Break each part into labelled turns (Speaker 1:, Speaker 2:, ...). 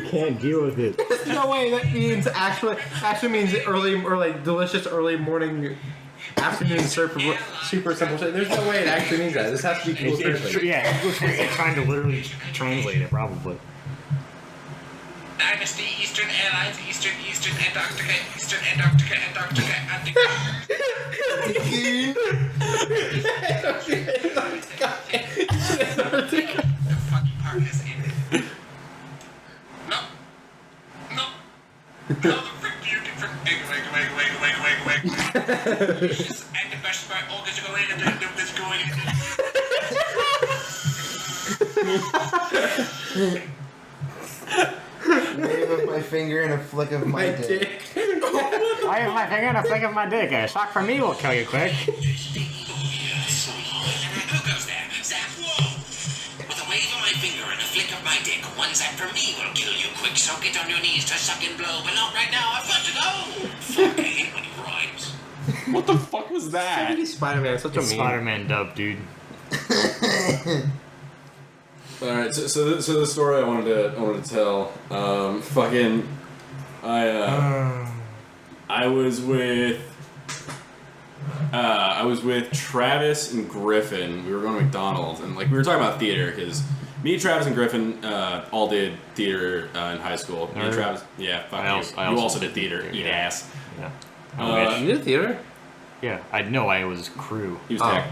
Speaker 1: can't deal with it.
Speaker 2: There's no way that means actually means early or like delicious early morning, afternoon super simple shit. There's no way it actually means that. This has to be cool.
Speaker 1: It's trying to literally translate it, probably.
Speaker 3: Dynasty, Eastern Airlines, Eastern, Antarctica, Eastern, Antarctica. The fucking part has ended. No, the beauty from wait. And the best part, August going and this going.
Speaker 4: Wave of my finger and a flick of my dick.
Speaker 1: Why is my finger and a flick of my dick? A shock from me will kill you quick.
Speaker 3: Who goes there? Zap? Whoa! With a wave of my finger and a flick of my dick, one zap from me will kill you quick, so get on your knees to suck and blow. But not right now, I've got to go! Fuck, I hate when he rhymes.
Speaker 5: What the fuck was that?
Speaker 2: Spider-Man, such a meme.
Speaker 1: Spider-Man dub, dude.
Speaker 5: All right, so the story I wanted to tell. I was with Travis and Griffin. We were going to McDonald's, and like we were talking about theater because me, Travis, and Griffin all did theater in high school. Me and Travis, yeah, fuck you. You also did theater. Eat ass.
Speaker 1: Yeah.
Speaker 2: You did theater?
Speaker 1: Yeah, I know. I was crew.
Speaker 5: He was tech.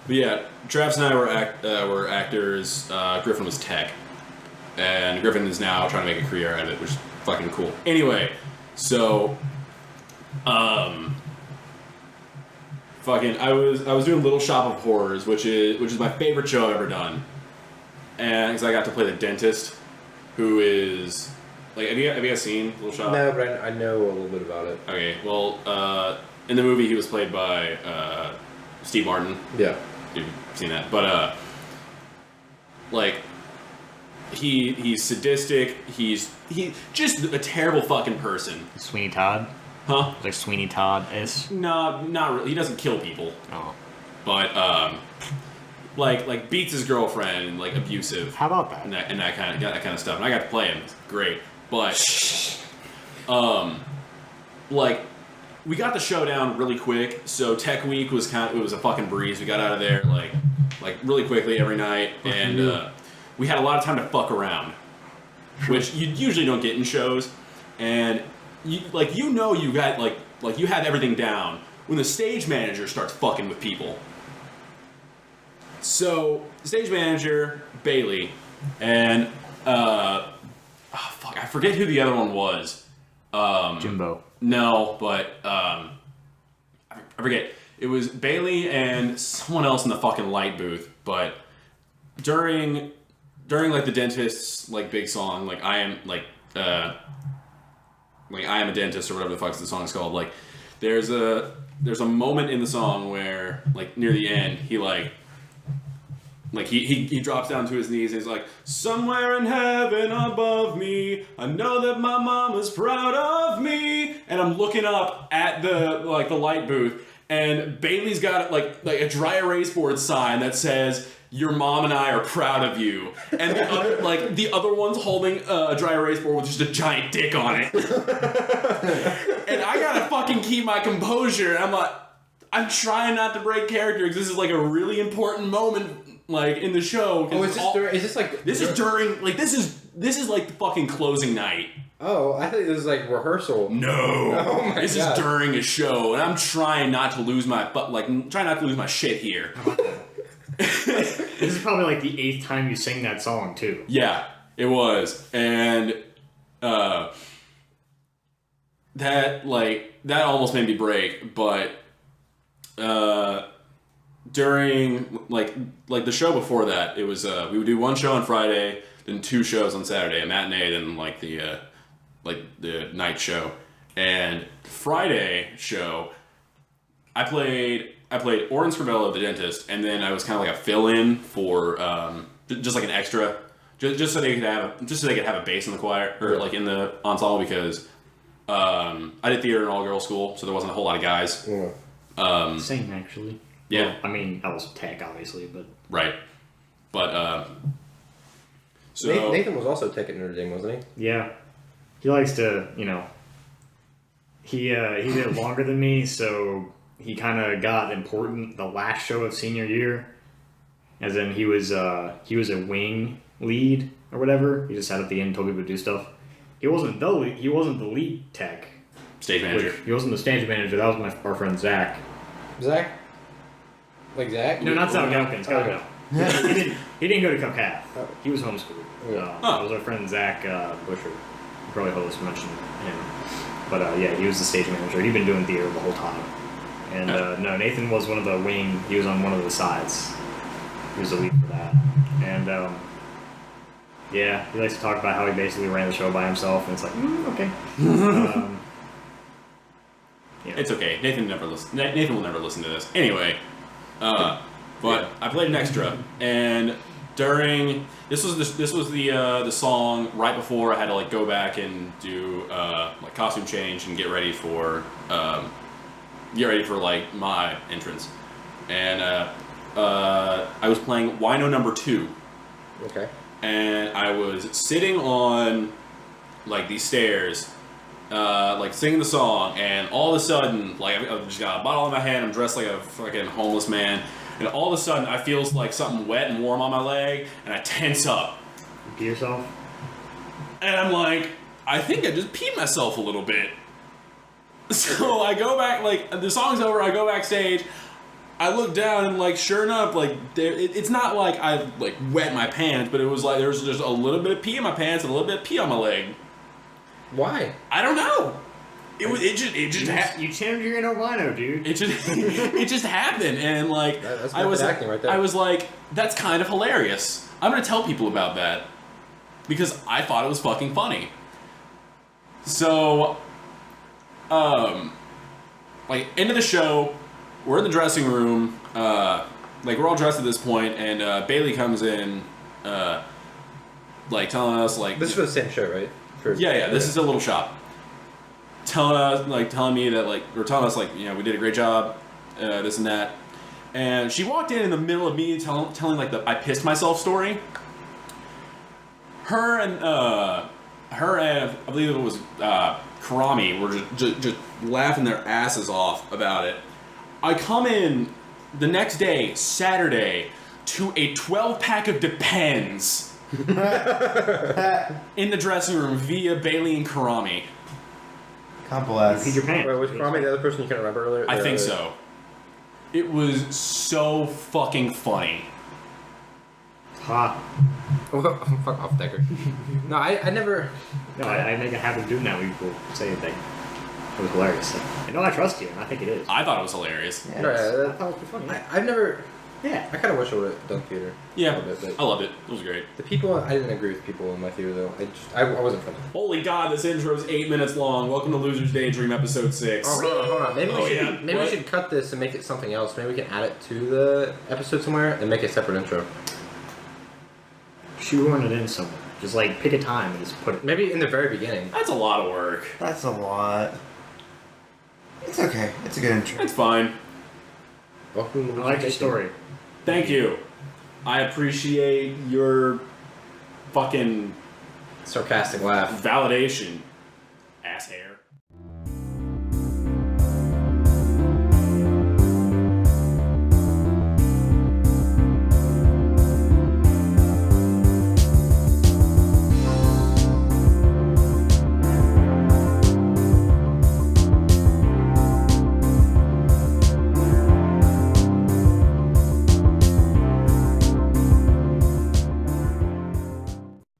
Speaker 5: But yeah, Travis and I were actors. Griffin was tech, and Griffin is now trying to make a career out of it, which is fucking cool. Anyway, so, I was doing Little Shop of Horrors, which is my favorite show I've ever done, and because I got to play the dentist, who is like, have you guys seen Little Shop?
Speaker 2: No, but I know a little bit about it.
Speaker 5: Okay, well, in the movie he was played by Steve Martin.
Speaker 2: Yeah.
Speaker 5: You've seen that, but like he's sadistic. He's just a terrible fucking person.
Speaker 1: Sweeney Todd?
Speaker 5: Huh?
Speaker 1: Like Sweeney Todd is?
Speaker 5: No, not really. He doesn't kill people.
Speaker 1: Oh.
Speaker 5: But like beats his girlfriend and like abusive.
Speaker 1: How about that?
Speaker 5: And that kind of stuff. And I got to play him. It's great. But like, we got the show down really quick, so Tech Week was it was a fucking breeze. We got out of there like really quickly every night, and we had a lot of time to fuck around, which you usually don't get in shows. And you got you have everything down when the stage manager starts fucking with people. So stage manager Bailey and I forget who the other one was.
Speaker 1: Jimbo.
Speaker 5: No, but I forget. It was Bailey and someone else in the fucking light booth. But during like the dentist's like big song, like I am a dentist or whatever the fuck the song is called. Like there's a moment in the song where like near the end he he drops down to his knees and he's like, somewhere in heaven above me, I know that my mama's proud of me. And I'm looking up at the light booth, and Bailey's got like a dry erase board sign that says, your mom and I are proud of you. And the other one's holding a dry erase board with just a giant dick on it. And I gotta fucking keep my composure. And I'm trying not to break character because this is like a really important moment. Like in the show.
Speaker 2: Oh, is this like
Speaker 5: the fucking closing night.
Speaker 2: Oh, I think this is like rehearsal.
Speaker 5: No,
Speaker 2: oh my
Speaker 5: this
Speaker 2: God.
Speaker 5: is during a show, and I'm trying not to lose my shit here.
Speaker 1: This is probably like the 8th time you sing that song too.
Speaker 5: Yeah, it was, and that almost made me break, but during like the show before that, it was we would do one show on Friday, then 2 shows on Saturday, a matinee, then like the night show. And Friday show, I played Orin Scrivello, the dentist, and then I was kind of like a fill-in for just like an extra, just so they could have a bass in the choir or like in the ensemble, because I did theater in all-girls school, so there wasn't a whole lot of guys.
Speaker 2: Yeah.
Speaker 1: Same actually.
Speaker 5: Yeah.
Speaker 1: Well, I mean, I was tech, obviously, but...
Speaker 5: Right. But, So
Speaker 2: Nathan was also tech at Notre Dame, wasn't he?
Speaker 1: Yeah. He likes to, he did it longer than me, so he kind of got important the last show of senior year. As in, he was a wing lead or whatever. He just sat at the end and told people to do stuff. He wasn't the lead tech.
Speaker 5: stage manager.
Speaker 1: He wasn't the stage manager. That was our friend Zach.
Speaker 2: Zach? Like Zach?
Speaker 1: No, not Zach Galkins.
Speaker 2: Okay.
Speaker 1: He didn't go to Cupcalf.
Speaker 2: Oh.
Speaker 1: He was homeschooled. It was our friend Zach Busher. You probably host mentioned him. But yeah, he was the stage manager. He'd been doing theater the whole time. And no, Nathan was one of the wing. He was on one of the sides. He was the lead for that. And yeah, he likes to talk about how he basically ran the show by himself. And it's like, okay. Yeah.
Speaker 5: It's okay. Nathan will never listen to this. Anyway, but I played an extra, and during this was the song right before I had to like go back and do like costume change and get ready for like my entrance, and I was playing Wino number 2.
Speaker 2: Okay.
Speaker 5: And I was sitting on like these stairs. Like singing the song, and all of a sudden, like I've just got a bottle in my hand, I'm dressed like a fucking homeless man, and all of a sudden I feel like something wet and warm on my leg, and I tense up.
Speaker 1: You pee yourself?
Speaker 5: And I'm like, I think I just peed myself a little bit. So I go back, like the song's over, I go backstage, I look down, and like sure enough, like it's not like I like wet my pants, but it was like there was just a little bit of pee in my pants and a little bit of pee on my leg.
Speaker 2: Why?
Speaker 5: I don't know. It just
Speaker 1: You channeled your inner wino, dude.
Speaker 5: It just happened, and like
Speaker 2: That's
Speaker 5: I was
Speaker 2: acting right there.
Speaker 5: I was like, that's kind of hilarious. I'm gonna tell people about that because I thought it was fucking funny. So, like end of the show, we're in the dressing room, like we're all dressed at this point, and Bailey comes in, like telling us like
Speaker 2: This is for the same show, right?
Speaker 5: Yeah, this is a little shop. Telling me that like, or telling us like, we did a great job, this and that. And she walked in the middle of me telling like the I pissed myself story. Her and I believe it was Karami were just laughing their asses off about it. I come in the next day, Saturday, to a 12-pack of Depends. In the dressing room via Bailey and Karami.
Speaker 4: Couple
Speaker 1: You peed your pants.
Speaker 2: Wait, was Kwame the other person you can't remember earlier?
Speaker 5: I think so. It was so fucking funny.
Speaker 1: Ha.
Speaker 2: Oh, fuck off, Decker. No, I never.
Speaker 1: No, I make a habit of doing that when people say that it was hilarious. I know I trust you, and I think it is.
Speaker 5: I thought it was hilarious.
Speaker 1: Yeah,
Speaker 2: No,
Speaker 1: I thought it was funny.
Speaker 2: I've never.
Speaker 1: Yeah.
Speaker 2: I kind of wish I would have done theater.
Speaker 5: Yeah,
Speaker 2: A little bit,
Speaker 5: I loved it. It was great.
Speaker 2: the people, I didn't agree with people in my theater though. I wasn't funny.
Speaker 5: Holy God, this intro is 8 minutes long. Welcome to Losers Daydream episode 6.
Speaker 2: Oh, hold on. Maybe,
Speaker 5: Oh,
Speaker 2: we,
Speaker 5: yeah.
Speaker 2: should, maybe we
Speaker 5: What?
Speaker 2: should cut this and make it something else. Maybe we can add it to the episode somewhere and make a separate intro.
Speaker 1: Shoehorn it in somewhere. Just like pick a time and just put it.
Speaker 2: Maybe in the very beginning.
Speaker 5: That's a lot of work.
Speaker 4: That's a lot. It's okay. It's a good intro.
Speaker 5: It's fine.
Speaker 2: Welcome to
Speaker 1: I like your story.
Speaker 5: Thank you. I appreciate your fucking
Speaker 2: Sarcastic laugh.
Speaker 5: validation, ass hair.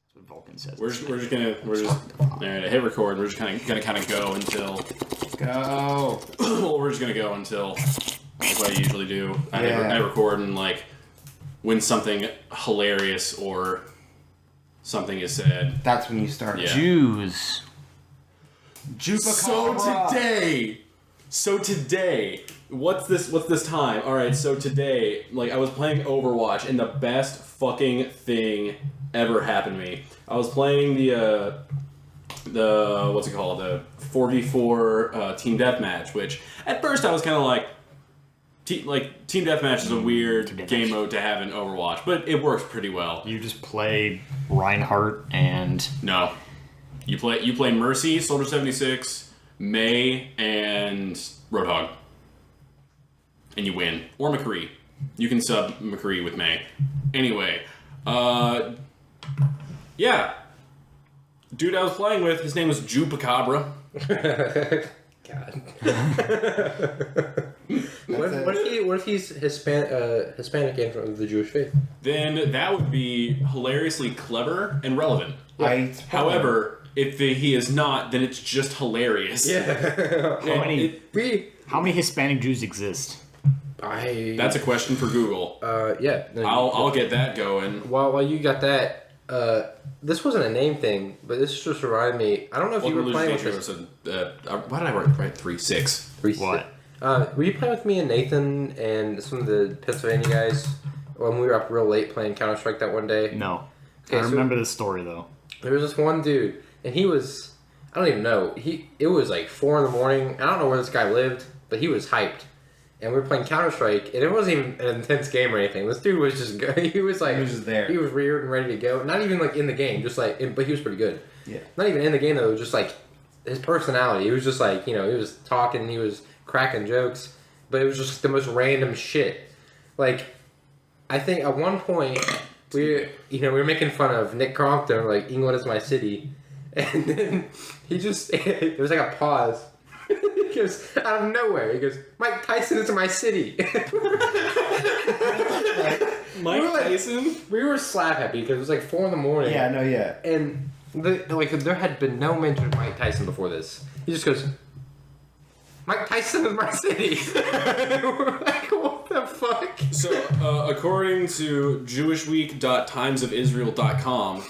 Speaker 1: That's what Vulcan says.
Speaker 5: We're just alright, I hit record. We're just gonna kind of go until
Speaker 2: Go.
Speaker 5: well, we're just gonna go until like what I usually do.
Speaker 4: Yeah.
Speaker 5: I record and like when something hilarious or something is said.
Speaker 4: That's when you start.
Speaker 5: Yeah.
Speaker 1: Jews.
Speaker 5: So today, what's this time? All right, so today, like I was playing Overwatch and the best fucking thing ever happened to me. I was playing the what's it called? The 4v4 team deathmatch, which at first I was kind of like, Team deathmatch is a weird
Speaker 1: Team deathmatch.
Speaker 5: game mode to have in Overwatch, but it works pretty well.
Speaker 1: You just play Reinhardt and
Speaker 5: No, you play Mercy, Soldier 76, Mei, and Roadhog, and you win. Or McCree. You can sub McCree with Mei. Anyway, yeah. Dude I was playing with, his name was Jupacabra.
Speaker 2: God. what if he's Hispanic and from the Jewish faith?
Speaker 5: Then that would be hilariously clever and relevant.
Speaker 4: I
Speaker 5: However, if he is not, then it's just hilarious.
Speaker 2: Yeah.
Speaker 1: how many Hispanic Jews exist?
Speaker 5: That's a question for Google.
Speaker 2: Yeah. No,
Speaker 5: I'll get that going.
Speaker 2: While you got that, this wasn't a name thing, but this just reminded me. I don't know if you were playing with this.
Speaker 5: Why did I write 3-6?
Speaker 1: What?
Speaker 2: Were you playing with me and Nathan and some of the Pennsylvania guys when we were up real late playing Counter-Strike that one day?
Speaker 1: No.
Speaker 2: Okay,
Speaker 1: I remember this story though.
Speaker 2: There was this one dude, and he was, I don't even know, it was like 4 in the morning. I don't know where this guy lived, but he was hyped. And we were playing Counter-Strike, and it wasn't even an intense game or anything. This dude was just, he was like,
Speaker 4: He was just there.
Speaker 2: He was reared and ready to go. Not even like in the game, just like, but he was pretty good.
Speaker 4: Yeah.
Speaker 2: Not even in the game though, it was just like his personality. He was just like, he was talking, he was cracking jokes, but it was just the most random shit. Like, I think at one point, we were making fun of Nick Crompton, like, England is my city. And then he just, it was like a pause. He goes, out of nowhere, he goes, Mike Tyson is my city.
Speaker 5: Mike
Speaker 2: like-
Speaker 5: Tyson?
Speaker 2: We were slap happy because it was like 4 in the morning.
Speaker 4: Yeah, no, yeah.
Speaker 2: And there had been no mention of Mike Tyson before this. He just goes, Mike Tyson is my city. We're like, what the fuck?
Speaker 5: So, according to jewishweek.timesofisrael.com,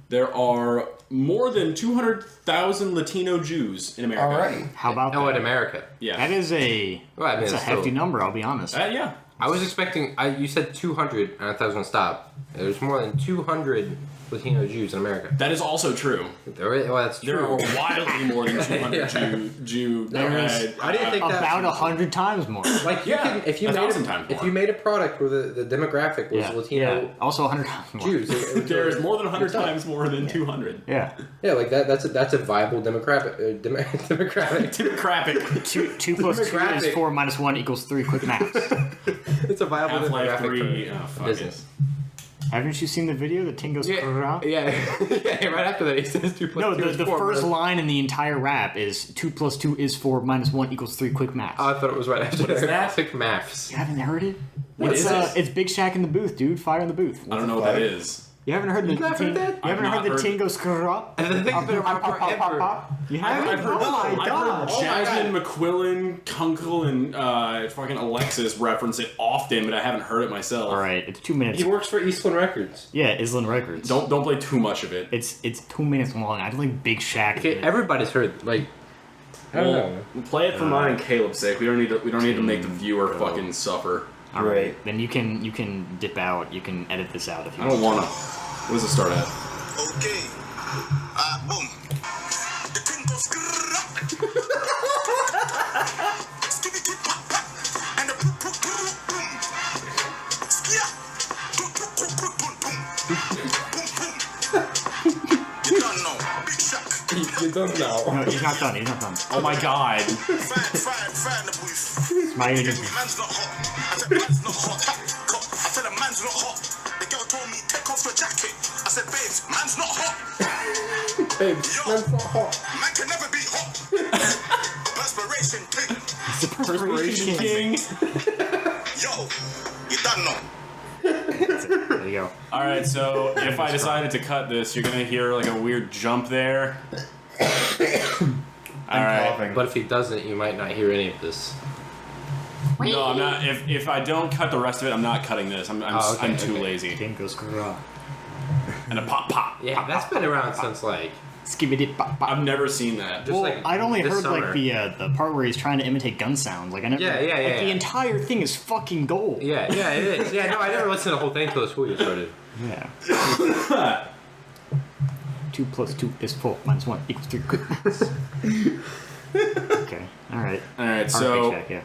Speaker 5: there are more than 200,000 Latino Jews in America.
Speaker 4: All right.
Speaker 1: How about
Speaker 2: Oh,
Speaker 1: that?
Speaker 2: in America.
Speaker 5: Yeah.
Speaker 1: That is a
Speaker 2: Well, I mean,
Speaker 1: that's a
Speaker 2: it's
Speaker 1: hefty
Speaker 2: still-
Speaker 1: number. I'll be honest.
Speaker 5: Yeah.
Speaker 2: I was expecting, you said 200, and I thought I was going to stop. There's more than 200 Latino Jews in America.
Speaker 5: That is also true.
Speaker 2: That's true.
Speaker 5: There are wildly more than 200
Speaker 2: Yeah.
Speaker 5: Jew.
Speaker 2: There's- I didn't think that.
Speaker 1: About 100 times more.
Speaker 2: Like, you
Speaker 5: Yeah,
Speaker 2: can, if you
Speaker 5: 1,000 times
Speaker 2: if
Speaker 5: more.
Speaker 2: you made a product where the demographic was
Speaker 1: Yeah.
Speaker 2: Latino
Speaker 1: Yeah. Also 100 times more.
Speaker 2: Jews,
Speaker 5: There is more than 100 times more than 200.
Speaker 1: Yeah.
Speaker 2: Yeah, like that's a viable demographic. Demographic.
Speaker 5: Demographic.
Speaker 1: 2 plus 2 is
Speaker 2: Demographic.
Speaker 1: 4 minus 1 equals 3. Quick maths.
Speaker 2: It's a viable
Speaker 5: Half-Life
Speaker 2: demographic
Speaker 5: 3.
Speaker 2: for
Speaker 5: Oh, fuck
Speaker 2: business.
Speaker 5: it.
Speaker 1: Haven't you seen the video that Tingo's
Speaker 2: Yeah, yeah. Right after that, he says 2 plus
Speaker 1: No,
Speaker 2: 2 is
Speaker 1: the
Speaker 2: 4.
Speaker 1: first
Speaker 2: but-
Speaker 1: line in the entire rap is 2 plus 2 is 4 minus 1 equals 3. Quick maths.
Speaker 2: Oh, I thought it was right after
Speaker 5: What is that?
Speaker 2: Quick maths.
Speaker 1: You haven't heard it?
Speaker 5: What
Speaker 1: it's,
Speaker 5: is it?
Speaker 1: It's Big Shack in the booth, dude. Fire in the booth.
Speaker 5: I don't know what that is.
Speaker 1: You haven't heard the
Speaker 2: not heard that?
Speaker 1: You haven't
Speaker 5: I've
Speaker 1: heard the
Speaker 5: not heard-
Speaker 1: Tingo Skra?
Speaker 2: And the thing has been around forever.
Speaker 1: You haven't? Oh my god.
Speaker 5: Jasmine, McQuillan, Kunkel, and fucking Alexis reference it often, but I haven't heard it myself.
Speaker 1: Alright, it's 2 minutes.
Speaker 2: He works for Eastland Records.
Speaker 1: Yeah, Island Records.
Speaker 5: Don't play too much of it.
Speaker 1: It's 2 minutes long. I don't think Big Shack.
Speaker 2: Okay, everybody's heard, like, I don't know.
Speaker 5: We'll play it for mine and Caleb's sake. We don't need to make the viewer fucking suffer.
Speaker 1: Alright, then you can dip out. You can edit this out if you
Speaker 5: I don't
Speaker 1: want.
Speaker 5: wanna. What does it start at?
Speaker 3: Okay. Boom. The thing goes skibidi pop pop and the boom boom boom boom. Skia. Boom boom boom boom boom boom. Boom boom. You don't know. Big shock.
Speaker 2: You don't know.
Speaker 1: No, he's not done. He's not done.
Speaker 5: Oh my god.
Speaker 3: Fine the booth.
Speaker 1: My agent.
Speaker 3: Man's not hot. I said man's not hot. I said a man's not hot. The girl told me take off your jacket. I said babes, man's not hot.
Speaker 2: Babe, man's not hot.
Speaker 3: Man can never be hot. Perspiration king.
Speaker 5: Perspiration King.
Speaker 3: Yo, you don't know.
Speaker 1: There you go.
Speaker 5: Alright, so if I decided to cut this, you're gonna hear like a weird jump there. Alright.
Speaker 4: Coughing.
Speaker 2: But if he doesn't, you might not hear any of this.
Speaker 5: No, I'm not. If I don't cut the rest of it, I'm not cutting this. I'm
Speaker 2: okay,
Speaker 5: too
Speaker 2: okay.
Speaker 5: lazy.
Speaker 1: Tingo Skra.
Speaker 5: And a pop pop.
Speaker 2: Yeah, that's been around since, like,
Speaker 1: Skibidi pop pop.
Speaker 5: I've never seen that.
Speaker 2: just
Speaker 1: Well,
Speaker 2: like
Speaker 1: I'd only
Speaker 2: this
Speaker 1: heard
Speaker 2: summer.
Speaker 1: like the part where he's trying to imitate gun sounds. Like I never.
Speaker 2: Yeah,
Speaker 1: like,
Speaker 2: yeah.
Speaker 1: The entire thing is fucking gold.
Speaker 2: Yeah, it is. Yeah, no, I never listened to the whole thing until the school year started.
Speaker 1: Yeah. 2 plus 2 is 4 minus 1 equals 3. Quick maths. Okay. All right.
Speaker 5: Alright,
Speaker 1: Big
Speaker 5: so
Speaker 1: Shack, yeah.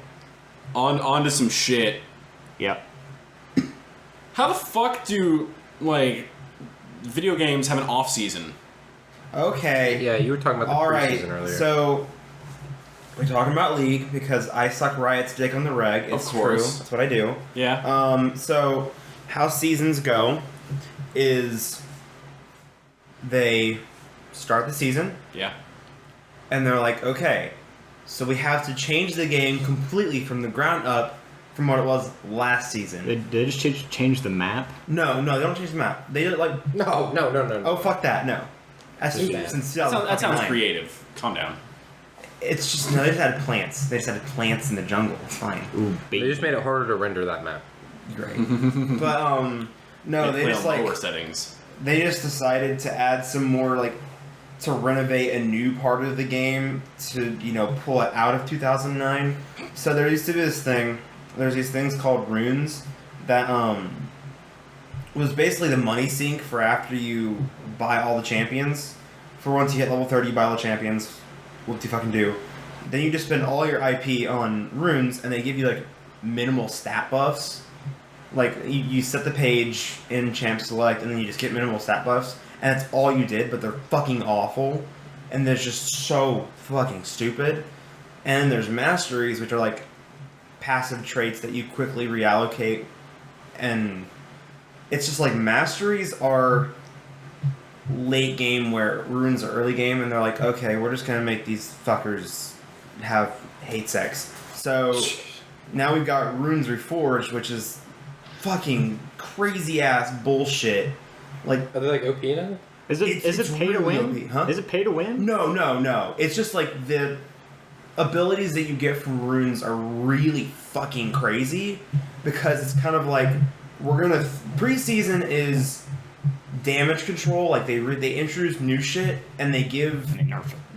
Speaker 5: On to some shit.
Speaker 1: Yep.
Speaker 5: How the fuck do, like, video games have an off season?
Speaker 4: Okay.
Speaker 2: Yeah, you were talking about the
Speaker 4: All right.
Speaker 2: preseason earlier.
Speaker 4: So we're talking about League because I suck Riot's dick on the reg. It's
Speaker 5: Of course.
Speaker 4: true. That's what I do.
Speaker 5: Yeah.
Speaker 4: So how seasons go is they start the season
Speaker 5: Yeah.
Speaker 4: and they're like, okay, so we have to change the game completely from the ground up from what it was last season.
Speaker 1: They just change the map.
Speaker 4: No, they don't change the map. They did like,
Speaker 2: no.
Speaker 4: oh fuck that, no. That's
Speaker 2: Just
Speaker 4: just
Speaker 2: bad.
Speaker 4: since
Speaker 5: That sounds
Speaker 4: 2009.
Speaker 5: creative. Calm down.
Speaker 4: It's just no, they just had plants. They just had plants in the jungle. It's fine.
Speaker 1: Ooh,
Speaker 2: They just made it harder to render that map.
Speaker 4: Great. But no, they
Speaker 5: play
Speaker 4: just
Speaker 5: on lower
Speaker 4: like
Speaker 5: settings.
Speaker 4: they just decided to add some more like to renovate a new part of the game to pull it out of 2009. So there used to be this thing. There's these things called runes that was basically the money sink for after you buy all the champions. For once you hit level 30, you buy all the champions. What do you fucking do? Then you just spend all your IP on runes, and they give you like minimal stat buffs. Like you set the page in Champ Select, and then you just get minimal stat buffs, and that's all you did. But they're fucking awful, and they're just so fucking stupid. And there's masteries, which are like passive traits that you quickly reallocate, and it's just like masteries are late game where runes are early game, and they're like, okay, we're just gonna make these fuckers have hate sex. So now we've got Runes Reforged, which is fucking crazy ass bullshit. Like,
Speaker 2: Are they like OP now?
Speaker 1: Is it
Speaker 4: it's
Speaker 1: pay to
Speaker 4: really
Speaker 1: win?
Speaker 4: OP, huh?
Speaker 1: Is it pay to win?
Speaker 4: no. It's just like the abilities that you get from runes are really fucking crazy because it's kind of like we're gonna preseason is damage control. Like they introduce new shit and they give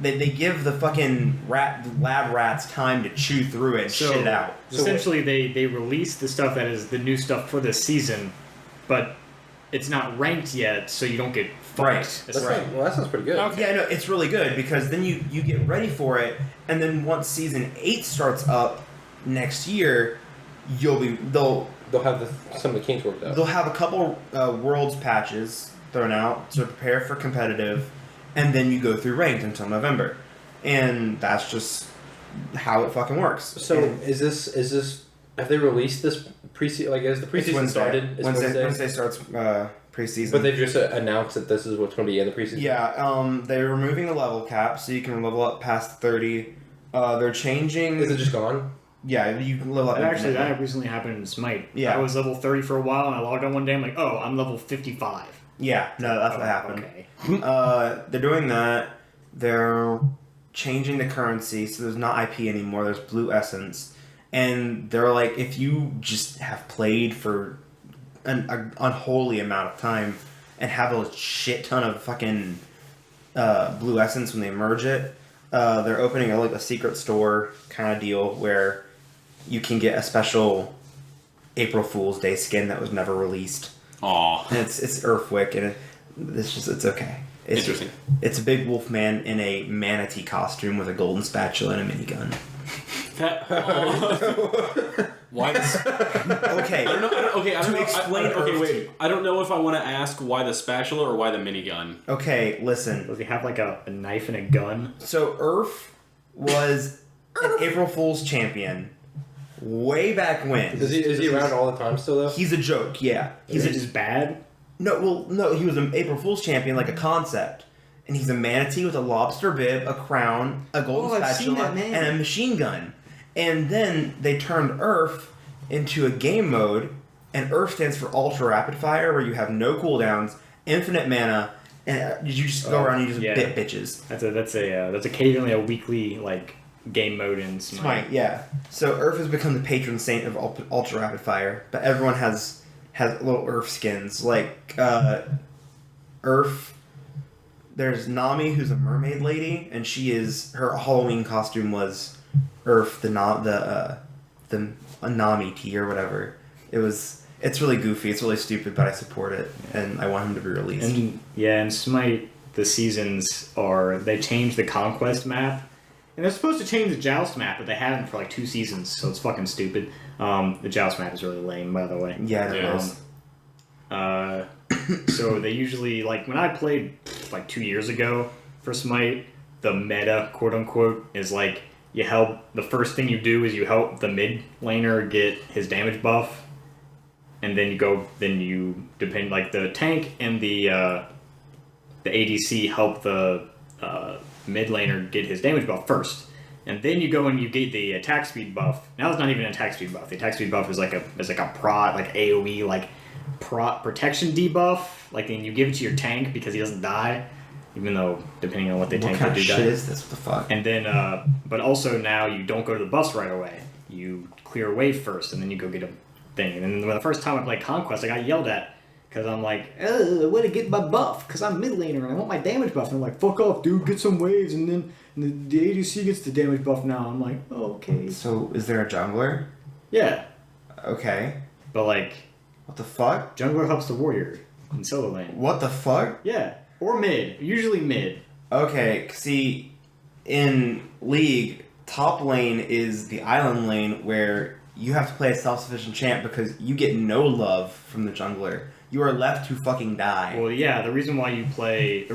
Speaker 4: they give the fucking lab rats time to chew through it and shit it out.
Speaker 1: Essentially, they release the stuff that is the new stuff for this season, but it's not ranked yet, so you don't get fucked.
Speaker 4: Right.
Speaker 2: Well, that sounds pretty good.
Speaker 5: Okay.
Speaker 4: Yeah, no, it's really good because then you get ready for it, and then once season 8 starts up next year, they'll
Speaker 2: They'll have some of the kinks worked out.
Speaker 4: they'll have a couple worlds patches thrown out to prepare for competitive, and then you go through ranked until November, and that's just how it fucking works.
Speaker 2: So
Speaker 4: And
Speaker 2: is this have they released this preseason? Like, has the
Speaker 4: it's
Speaker 2: preseason
Speaker 4: Wednesday.
Speaker 2: started? It's
Speaker 4: Wednesday starts preseason.
Speaker 2: But they've just announced that this is what's going to be in the preseason.
Speaker 4: Yeah, they're removing the level cap, so you can level up past 30. They're changing.
Speaker 2: Is it just gone?
Speaker 4: Yeah, you can level up.
Speaker 1: Actually,
Speaker 4: infinitely.
Speaker 1: that recently happened in Smite.
Speaker 4: Yeah.
Speaker 1: I was level 30 for a while, and I logged on one day. I'm like, oh, I'm level 55.
Speaker 4: Yeah, no, that's what happened.
Speaker 1: Okay.
Speaker 4: They're doing that. They're changing the currency, so there's not IP anymore. There's blue essence, and they're like, if you just have played for an unholy amount of time and have a shit ton of fucking blue essence when they merge it, they're opening a secret store kind of deal where you can get a special April Fool's Day skin that was never released.
Speaker 5: Aw.
Speaker 4: And it's Earthwick, and it's okay. It's
Speaker 5: Interesting.
Speaker 4: It's a big wolf man in a manatee costume with a golden spatula and a minigun.
Speaker 5: Why this?
Speaker 4: Okay.
Speaker 5: I don't know. Okay, I don't
Speaker 4: To
Speaker 5: know.
Speaker 4: explain
Speaker 5: okay,
Speaker 4: Earth
Speaker 5: wait. I don't know if I want to ask why the spatula or why the minigun.
Speaker 4: Okay, listen.
Speaker 1: Does he have like a knife and a gun?
Speaker 4: So Earth was an April Fool's champion way back when.
Speaker 2: Is he around all the time still though?
Speaker 4: He's a joke, yeah.
Speaker 1: Is it just bad?
Speaker 4: No, he was an April Fool's champion, like a concept. And he's a manatee with a lobster bib, a crown, a golden
Speaker 1: I've seen
Speaker 4: spatula,
Speaker 1: that name.
Speaker 4: and a machine gun. And then they turned Earth into a game mode, and Earth stands for Ultra Rapid Fire, where you have no cooldowns, infinite mana, and you just go around and you just
Speaker 1: yeah.
Speaker 4: bit bitches.
Speaker 1: That's occasionally a weekly like game mode in Smite.
Speaker 4: Smite, yeah. So Earth has become the patron saint of Ultra Rapid Fire, but everyone has little Earth skins. Like, Earth... There's Nami, who's a mermaid lady, and her Halloween costume was Earth, the Nami tea or whatever. It's really goofy, it's really stupid, but I support it, and I want him to be released.
Speaker 1: And in Smite, the seasons they changed the conquest map, And they're supposed to change the Joust map, but they haven't for like 2 seasons, so it's fucking stupid. The Joust map is really lame, by the way.
Speaker 4: Yeah, it is.
Speaker 1: So they usually, like, when I played like 2 years ago for Smite, the meta, quote unquote, is like the first thing you do is you help the mid laner get his damage buff, and then you depend, like, the tank and the ADC help the mid laner get his damage buff first, and then you go and you get the attack speed buff. Now it's not even an attack speed buff. The attack speed buff is like a prot, like AoE, like protection debuff. Like, then you give it to your tank because he doesn't die, even though depending on what they
Speaker 4: What
Speaker 1: tank,
Speaker 4: kind
Speaker 1: they
Speaker 4: of
Speaker 1: do
Speaker 4: shit
Speaker 1: die.
Speaker 4: is this? What the fuck?
Speaker 1: And then, but also now you don't go to the buffs right away. You clear a wave first, and then you go get a thing. And then the first time I played Conquest, I got yelled at. Because I'm like, I want to get my buff, because I'm mid laner, and I want my damage buff. And I'm like, fuck off, dude, get some waves, and then the ADC gets the damage buff now. I'm like, oh, okay.
Speaker 4: So, is there a jungler?
Speaker 1: Yeah,
Speaker 4: Okay.
Speaker 1: but like,
Speaker 4: What the fuck?
Speaker 1: jungler helps the warrior in solo lane.
Speaker 4: What the fuck?
Speaker 1: Yeah, or mid, usually mid.
Speaker 4: Okay, see, in League, top lane is the island lane where you have to play a self-sufficient champ because you get no love from the jungler. You are left to fucking die.
Speaker 1: Well, yeah, the reason why you play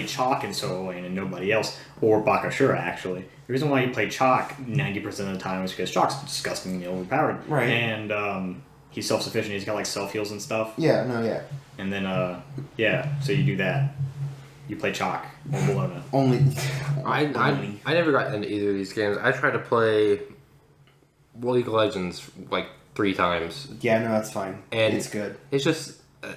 Speaker 1: Chalk in solo lane and nobody else, or Bakashura actually, the reason why you play Chalk 90% of the time is because Chalk's disgustingly overpowered.
Speaker 4: Right.
Speaker 1: And he's self-sufficient, he's got like self-heals and stuff.
Speaker 4: Yeah, no, yeah.
Speaker 1: And then, so you do that. You play Chalk or Bologna.
Speaker 4: Only.
Speaker 2: I never got into either of these games. I tried to play League of Legends like 3 times.
Speaker 4: Yeah, no, that's fine.
Speaker 2: And
Speaker 4: it's good.
Speaker 2: It's just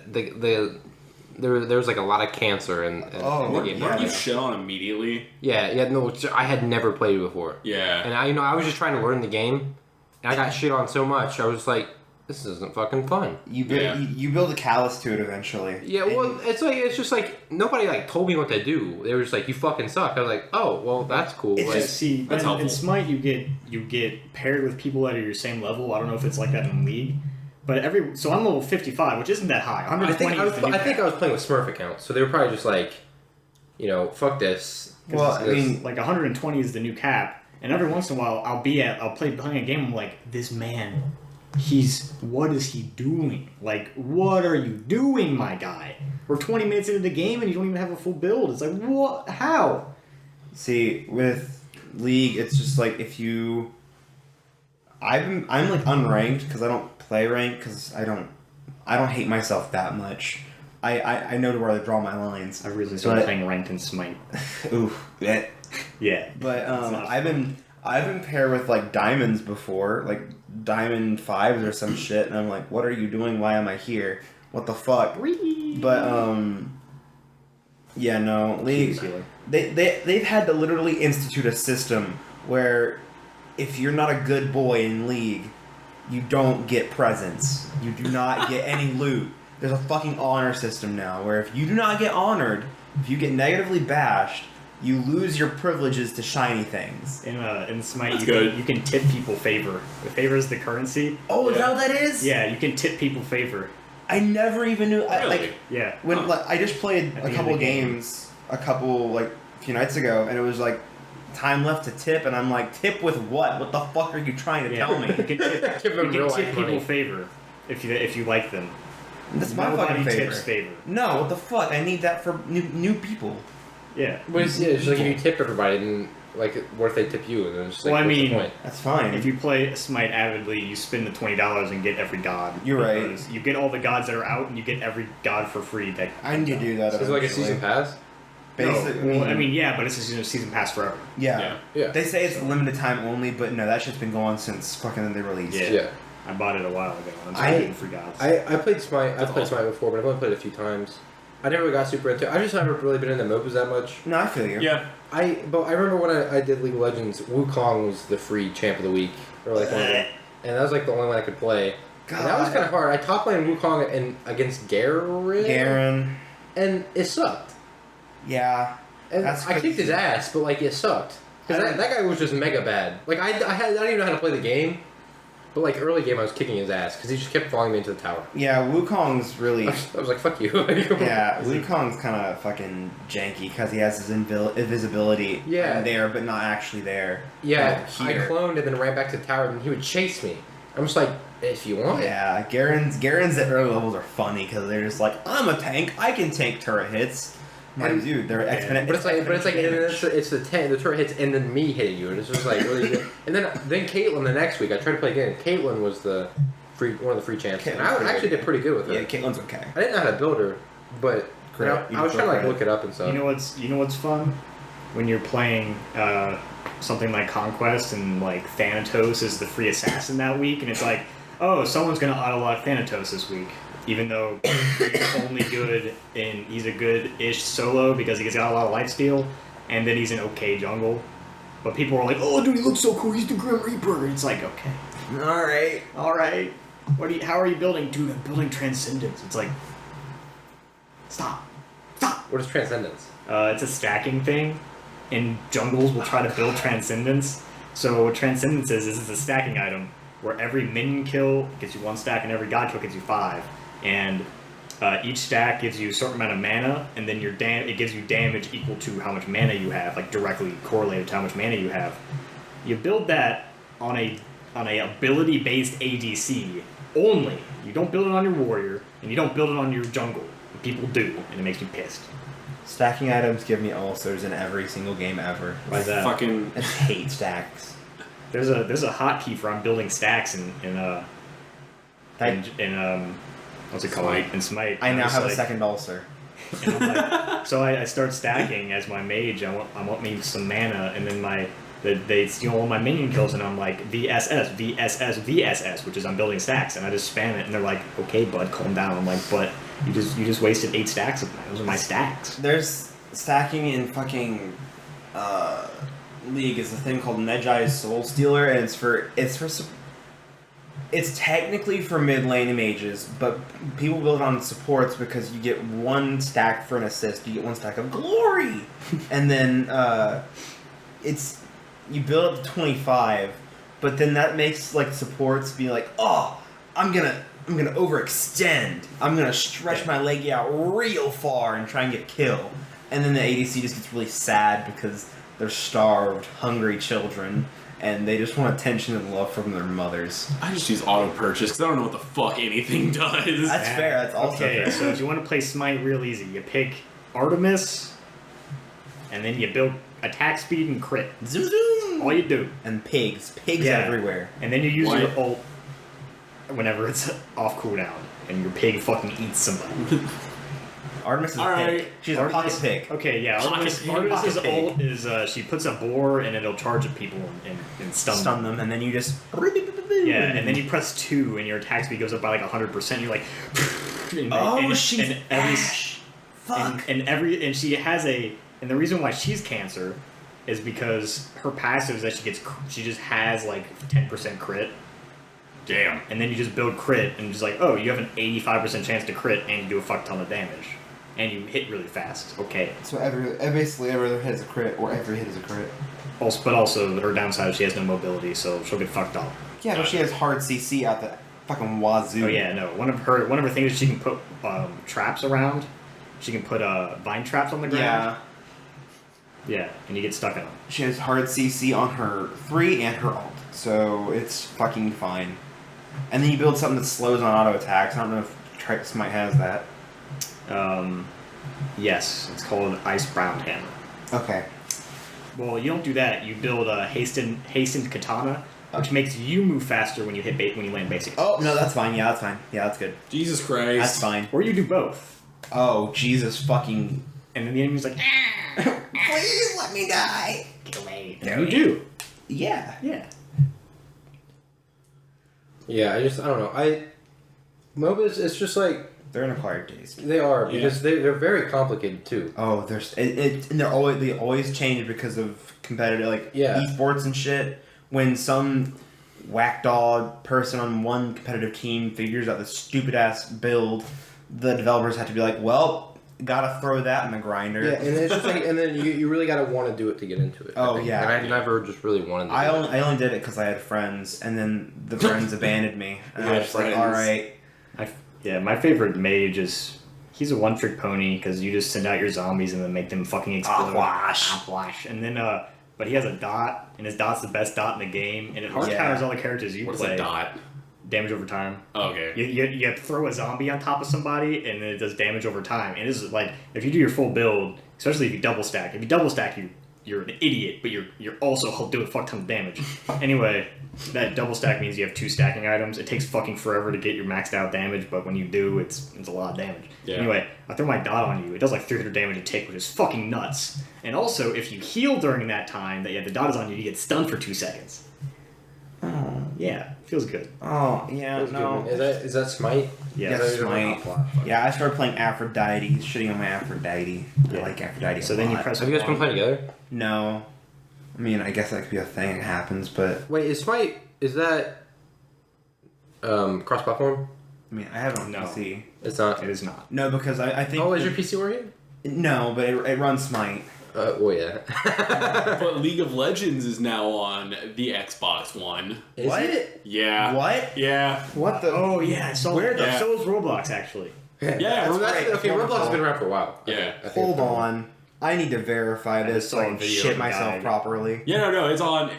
Speaker 2: there was like a lot of cancer in the game.
Speaker 5: Weren't you shit on immediately?
Speaker 2: Yeah, no, I had never played it before.
Speaker 5: Yeah.
Speaker 2: And I was just trying to learn the game, and I got shit on so much. I was like, this isn't fucking fun.
Speaker 4: You build a callus to it eventually.
Speaker 2: Yeah, well, it's just like nobody like told me what to do. They were just like, you fucking suck. I was like, oh, well, that's cool.
Speaker 4: It's
Speaker 2: Like,
Speaker 4: just-
Speaker 1: See,
Speaker 5: That's
Speaker 1: in
Speaker 5: helpful.
Speaker 1: Smite you get paired with people that are your same level. I don't know if it's like that in League, but so I'm level 55, which isn't that high. 120
Speaker 2: I
Speaker 1: is the new
Speaker 2: think
Speaker 1: cap.
Speaker 2: I was playing with Smurf accounts, so they were probably just like, fuck this.
Speaker 4: Well, I mean,
Speaker 1: like 120 is the new cap, and every once in a while I'll play playing a game. I'm like, this man, what is he doing? Like, what are you doing, my guy? We're 20 minutes into the game and you don't even have a full build. It's like, what? How?
Speaker 4: see, with League, it's just like I'm like unranked because I don't play ranked because I don't hate myself that much. I know to where to draw my lines.
Speaker 1: I really started
Speaker 4: But-
Speaker 1: playing ranked in Smite.
Speaker 4: Oof. Yeah.
Speaker 1: Yeah.
Speaker 4: But
Speaker 1: It's not-
Speaker 4: I've been paired with like diamonds before, like diamond 5s or some shit, and I'm like, what are you doing? Why am I here? What the fuck? But yeah, no, League.
Speaker 1: Healer.
Speaker 4: They've had to literally institute a system where if you're not a good boy in League, you don't get presents. You do not get any loot. There's a fucking honor system now where if you do not get honored, if you get negatively bashed, you lose your privileges to shiny things.
Speaker 1: In Smite,
Speaker 5: That's
Speaker 1: you
Speaker 5: good.
Speaker 1: you can tip people favor. The favor is the currency.
Speaker 4: Oh, is
Speaker 5: Yeah.
Speaker 4: that what that is?
Speaker 1: Yeah, you can tip people favor.
Speaker 4: I never even knew.
Speaker 5: Really?
Speaker 4: Like
Speaker 1: Yeah.
Speaker 4: when like, I just played
Speaker 1: At
Speaker 4: a
Speaker 1: the
Speaker 4: couple
Speaker 1: end of the game.
Speaker 4: games, a few nights ago, and it was like time left to tip, and I'm like, tip with what? What the fuck are you trying to
Speaker 1: Yeah.
Speaker 4: tell
Speaker 1: You
Speaker 4: me?
Speaker 1: can tip,
Speaker 2: Give them
Speaker 1: you
Speaker 2: real
Speaker 1: can tip
Speaker 2: life
Speaker 1: people
Speaker 2: money.
Speaker 1: favor if you like them.
Speaker 4: That's my
Speaker 1: Nobody
Speaker 4: fucking favorite.
Speaker 1: tips favor.
Speaker 4: No, what the fuck? I need that for new people.
Speaker 1: Yeah.
Speaker 2: But it's just like if you tip everybody, then like what if they tip you? And then it's just like,
Speaker 1: Well, I
Speaker 2: what's the
Speaker 1: mean,
Speaker 2: point?
Speaker 4: That's fine.
Speaker 1: If you play Smite avidly, you spend the $20 and get every god.
Speaker 4: You're right.
Speaker 1: Because you get all the gods that are out, and you get every god for free. That
Speaker 4: I need to do that.
Speaker 2: Is it like a
Speaker 4: eventually.
Speaker 2: season pass?
Speaker 4: Basic,
Speaker 1: No, well, I mean, yeah, but it's a season pass forever.
Speaker 4: yeah.
Speaker 2: Yeah.
Speaker 4: They say it's limited time only, but no, that shit's been going since fucking they released.
Speaker 1: Yeah.
Speaker 2: Yeah.
Speaker 1: I bought it a while ago. I'm
Speaker 4: I-
Speaker 1: getting free gods.
Speaker 2: I played Smite. I've
Speaker 5: That's
Speaker 2: played
Speaker 5: awesome.
Speaker 2: Smite before, but I've only played it a few times. I never got super into it. I just haven't really been into MOBAs that much.
Speaker 4: No, I feel you.
Speaker 5: Yeah.
Speaker 2: But I remember when I did League of Legends, Wukong was the free champ of the week, or like one of them, and that was like the only one I could play. And that was
Speaker 4: God.
Speaker 2: kind of hard. I top lane Wukong and against Garen,
Speaker 4: Garen.
Speaker 2: and it sucked.
Speaker 4: Yeah.
Speaker 2: And
Speaker 4: That's
Speaker 2: I kicked his ass, but like it sucked because that guy was just mega bad. Like I didn't even know how to play the game, But like early game, I was kicking his ass because he just kept following me into the tower.
Speaker 4: Yeah, Wukong's really.
Speaker 2: I was like, "Fuck you."
Speaker 4: Yeah, Wukong's kind of fucking janky because he has his invisibility there, but not actually there.
Speaker 2: Yeah, I
Speaker 4: here.
Speaker 2: cloned and then ran back to the tower, and he would chase me. I'm just like, if you want it.
Speaker 4: Yeah, Garens at early levels are funny because they're just like, I'm a tank, I can take turret hits.
Speaker 2: And-
Speaker 4: Dude, they're exponential.
Speaker 2: But it's the turret hits and then me hitting you, and it's just like really good. And then Caitlyn the next week, I tried to play again. Caitlyn was one of the free champs, and I actually did pretty good with her.
Speaker 4: Yeah, Caitlyn's okay.
Speaker 2: I didn't know how to build her, but you know, I was trying to like look it up and stuff.
Speaker 1: You know what's fun? When you're playing something like Conquest and like Thanatos is the free assassin that week, and it's like, oh, someone's gonna auto-lock Thanatos this week. Even though he's only good he's a good-ish solo because he's got a lot of lifesteal, and then he's an okay jungle. But people are like, oh, dude, he looks so cool, he's the Grim Reaper. And it's like, okay. Alright. How are you building? Dude, I'm building Transcendence. It's like, stop.
Speaker 2: What is Transcendence?
Speaker 1: It's a stacking thing, and jungles will try to build Transcendence. So what Transcendence is it's a stacking item where every minion kill gets you 1 stack and every god kill gets you 5. And each stack gives you a certain amount of mana, and then it gives you damage equal to how much mana you have, like directly correlated to how much mana you have. You build that on a ability-based ADC only. You don't build it on your warrior, and you don't build it on your jungle. People do, and it makes me pissed.
Speaker 4: Stacking items give me ulcers in every single game ever.
Speaker 1: Why is that?
Speaker 5: Fucking.
Speaker 4: I hate stacks.
Speaker 1: There's a hotkey for I'm building stacks in what's it called?
Speaker 5: Smite.
Speaker 1: In Smite.
Speaker 4: I now
Speaker 1: was
Speaker 4: have a
Speaker 1: like-
Speaker 4: second ulcer.
Speaker 1: and I'm like, so I start stacking as my mage. I want me some mana, and then they steal all my minion kills, and I'm like VSS, VSS, VSS, which is I'm building stacks, and I just spam it, and they're like, okay, bud, calm down. I'm like, but you just wasted 8 stacks of mine. Those are my stacks.
Speaker 4: There's stacking in fucking League is a thing called Nejai's Soul Stealer, and it's technically for mid lane mages, but people build it on supports because you get 1 stack for an assist, you get 1 stack of glory, and then you build up to 25, but then that makes like supports be like, oh, I'm gonna overextend, I'm gonna stretch my leg out real far and try and get kill, and then the ADC just gets really sad because they're starved, hungry children. And they just want attention and love from their mothers.
Speaker 5: I just use auto purchase because I don't know what the fuck anything does.
Speaker 4: That's fair. That's also
Speaker 1: okay,
Speaker 4: fair.
Speaker 1: so if you want to play Smite real easy, you pick Artemis, and then you build attack speed and crit.
Speaker 4: Zoom zoom.
Speaker 1: All you do.
Speaker 4: And pigs
Speaker 1: Yeah.
Speaker 4: everywhere.
Speaker 1: And then you use
Speaker 5: Why?
Speaker 1: your ult whenever it's off cooldown, and your pig fucking eats somebody.
Speaker 4: Artemis is a
Speaker 5: Alright.
Speaker 4: pig. She's a pocket pig.
Speaker 1: Okay, yeah. Artemis's
Speaker 4: Pocket pig.
Speaker 1: ult is she puts a boar and it'll charge at people and stun them.
Speaker 4: And then you just
Speaker 1: Yeah, and then you press 2 and your attack speed goes up by like 100%. You're like,
Speaker 4: she's Ash. Fuck.
Speaker 1: And she has and the reason why she's Cancer is because her passive is that she just has like 10% crit.
Speaker 5: Damn.
Speaker 1: And then you just build crit and just like, oh, you have an 85% chance to crit and you do a fuck ton of damage. And you hit really fast. Okay.
Speaker 4: So basically every other hit is a crit, or every hit is a crit.
Speaker 1: But also her downside is she has no mobility, so she'll get fucked up.
Speaker 4: Yeah, but she has hard CC out the fucking wazoo.
Speaker 1: Oh yeah, no. One of her things is she can put traps around. She can put vine traps on the ground.
Speaker 4: Yeah.
Speaker 1: Yeah, and you get stuck in them.
Speaker 4: She has hard CC on her 3 and her ult, so it's fucking fine. And then you build something that slows on auto attacks. I don't know if Smite has that.
Speaker 1: Yes, it's called Icebound Hammer.
Speaker 4: Okay.
Speaker 1: Well, you don't do that. You build a hastened katana, which makes you move faster when you when you land basic.
Speaker 4: Oh no, that's fine. Yeah, that's fine. Yeah, that's good.
Speaker 5: Jesus Christ.
Speaker 4: That's fine.
Speaker 1: Or you do both.
Speaker 4: Oh Jesus fucking!
Speaker 1: And then the enemy's like,
Speaker 4: Please let me die.
Speaker 1: get away. And you do.
Speaker 4: Yeah.
Speaker 1: Yeah.
Speaker 2: Yeah, I don't know. MOBAs, it's just like
Speaker 4: They're an acquired taste.
Speaker 2: they are because they're very complicated too.
Speaker 4: Oh, and they always change because of competitive esports and shit. When some whack dog person on one competitive team figures out this stupid ass build, the developers have to be like, well, gotta throw that in the grinder.
Speaker 2: Yeah, and it's just like, and then you really gotta want to do it to get into it.
Speaker 4: Oh,
Speaker 2: I think.
Speaker 4: yeah.
Speaker 2: And I never just really wanted to.
Speaker 4: I only did it because I had friends, and then the friends abandoned me, and I was just like, all right.
Speaker 1: My favorite mage is he's a one-trick pony because you just send out your zombies and then make them fucking explode. Flash. And then but he has a dot, and his dot's the best dot in the game, and it hard counters all the characters you
Speaker 5: What's
Speaker 1: play.
Speaker 5: a dot?
Speaker 1: Damage over time.
Speaker 5: Oh, okay.
Speaker 1: You have to throw a zombie on top of somebody, and then it does damage over time. And it's like if you do your full build, especially if you double stack. If you double stack, you're an idiot, but you're also doing a fuck ton of damage. Anyway, that double stack means you have 2 stacking items. It takes fucking forever to get your maxed out damage, but when you do, it's a lot of damage.
Speaker 5: Yeah.
Speaker 1: Anyway, I throw my dot on you. It does like 300 damage a tick, which is fucking nuts. And also, if you heal during that time that the dot is on you, you get stunned for 2 seconds.
Speaker 4: Oh.
Speaker 1: Yeah, feels good.
Speaker 4: Oh, yeah, no.
Speaker 2: Is that Smite?
Speaker 1: Yeah,
Speaker 4: Yes,
Speaker 2: Those are my
Speaker 4: Smite.
Speaker 2: top five.
Speaker 4: Yeah, I started playing Aphrodite, shitting on my Aphrodite. I
Speaker 1: Yeah.
Speaker 4: like Aphrodite
Speaker 1: So
Speaker 4: a
Speaker 1: then you
Speaker 4: lot.
Speaker 1: press.
Speaker 2: Have you guys been playing together?
Speaker 4: No. I mean, I guess that could be a thing that happens, but...
Speaker 2: Wait, is Smite, is that cross-platform?
Speaker 4: I mean, I have it on
Speaker 1: No.
Speaker 4: PC.
Speaker 2: It's not.
Speaker 1: It is not.
Speaker 4: No, because I think...
Speaker 2: Oh, is your PC working?
Speaker 4: No, but it runs Smite.
Speaker 2: Well, yeah.
Speaker 5: But League of Legends is now on the Xbox One.
Speaker 2: Is
Speaker 4: What?
Speaker 2: it?
Speaker 5: Yeah.
Speaker 4: What?
Speaker 5: Yeah.
Speaker 4: What the...
Speaker 1: Oh yeah, I saw
Speaker 4: Where
Speaker 1: that.
Speaker 5: the-
Speaker 1: So is Roblox actually.
Speaker 5: Yeah,
Speaker 2: Well,
Speaker 4: that's right.
Speaker 2: okay, Roblox has been around for a while.
Speaker 5: Yeah.
Speaker 2: I think
Speaker 4: Hold
Speaker 2: it's-
Speaker 4: on. I need to verify this
Speaker 1: just
Speaker 4: so
Speaker 1: saw
Speaker 4: I
Speaker 1: a
Speaker 4: can
Speaker 1: video
Speaker 4: shit
Speaker 1: of a
Speaker 4: myself
Speaker 1: guy.
Speaker 4: properly.
Speaker 5: Yeah, no, it's on.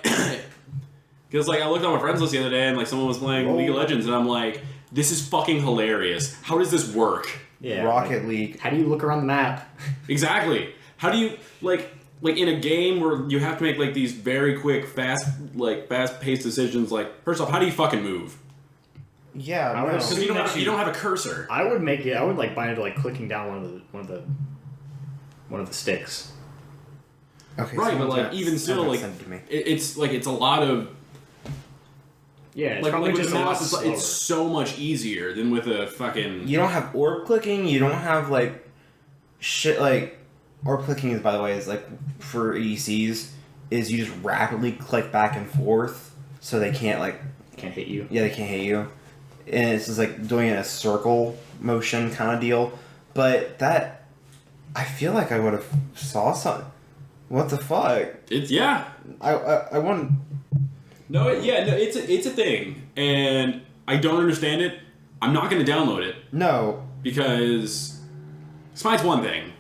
Speaker 5: Because like I looked on my friends list the other day, and like someone was playing League of Legends, and I'm like, this is fucking hilarious. How does this work?
Speaker 1: Yeah.
Speaker 4: Rocket
Speaker 1: like,
Speaker 4: League.
Speaker 1: how do you look around the map?
Speaker 5: Exactly. How do you like in a game where you have to make like these very quick, fast-paced decisions? Like, first off, how do you fucking move?
Speaker 4: Yeah,
Speaker 1: I would
Speaker 4: no.
Speaker 1: assume-
Speaker 5: Because you don't have a cursor.
Speaker 1: I would make it. I would like bind it to like clicking down one of the sticks.
Speaker 4: Okay,
Speaker 5: Right, but
Speaker 4: someone's
Speaker 5: like
Speaker 4: gonna-
Speaker 5: even still,
Speaker 4: someone's
Speaker 5: like
Speaker 4: gonna send it to me.
Speaker 5: it's a lot of
Speaker 1: Yeah, it's
Speaker 5: like
Speaker 1: probably
Speaker 5: with
Speaker 1: just
Speaker 5: the
Speaker 1: a lot
Speaker 5: mouse. It's
Speaker 1: slower.
Speaker 5: so much easier than with a fucking.
Speaker 4: You don't have orb clicking. You don't have like shit like orb clicking is, by the way, is like for EDCs is you just rapidly click back and forth so they can't like
Speaker 1: Can't hit you.
Speaker 4: they can't hit you, and it's just like doing it in a circle motion kind of deal. But that I feel like I would have saw something. What the fuck?
Speaker 5: It's yeah.
Speaker 4: I want.
Speaker 5: No, it's a thing, and I don't understand it. I'm not going to download it
Speaker 4: No.
Speaker 5: because Smite's one thing,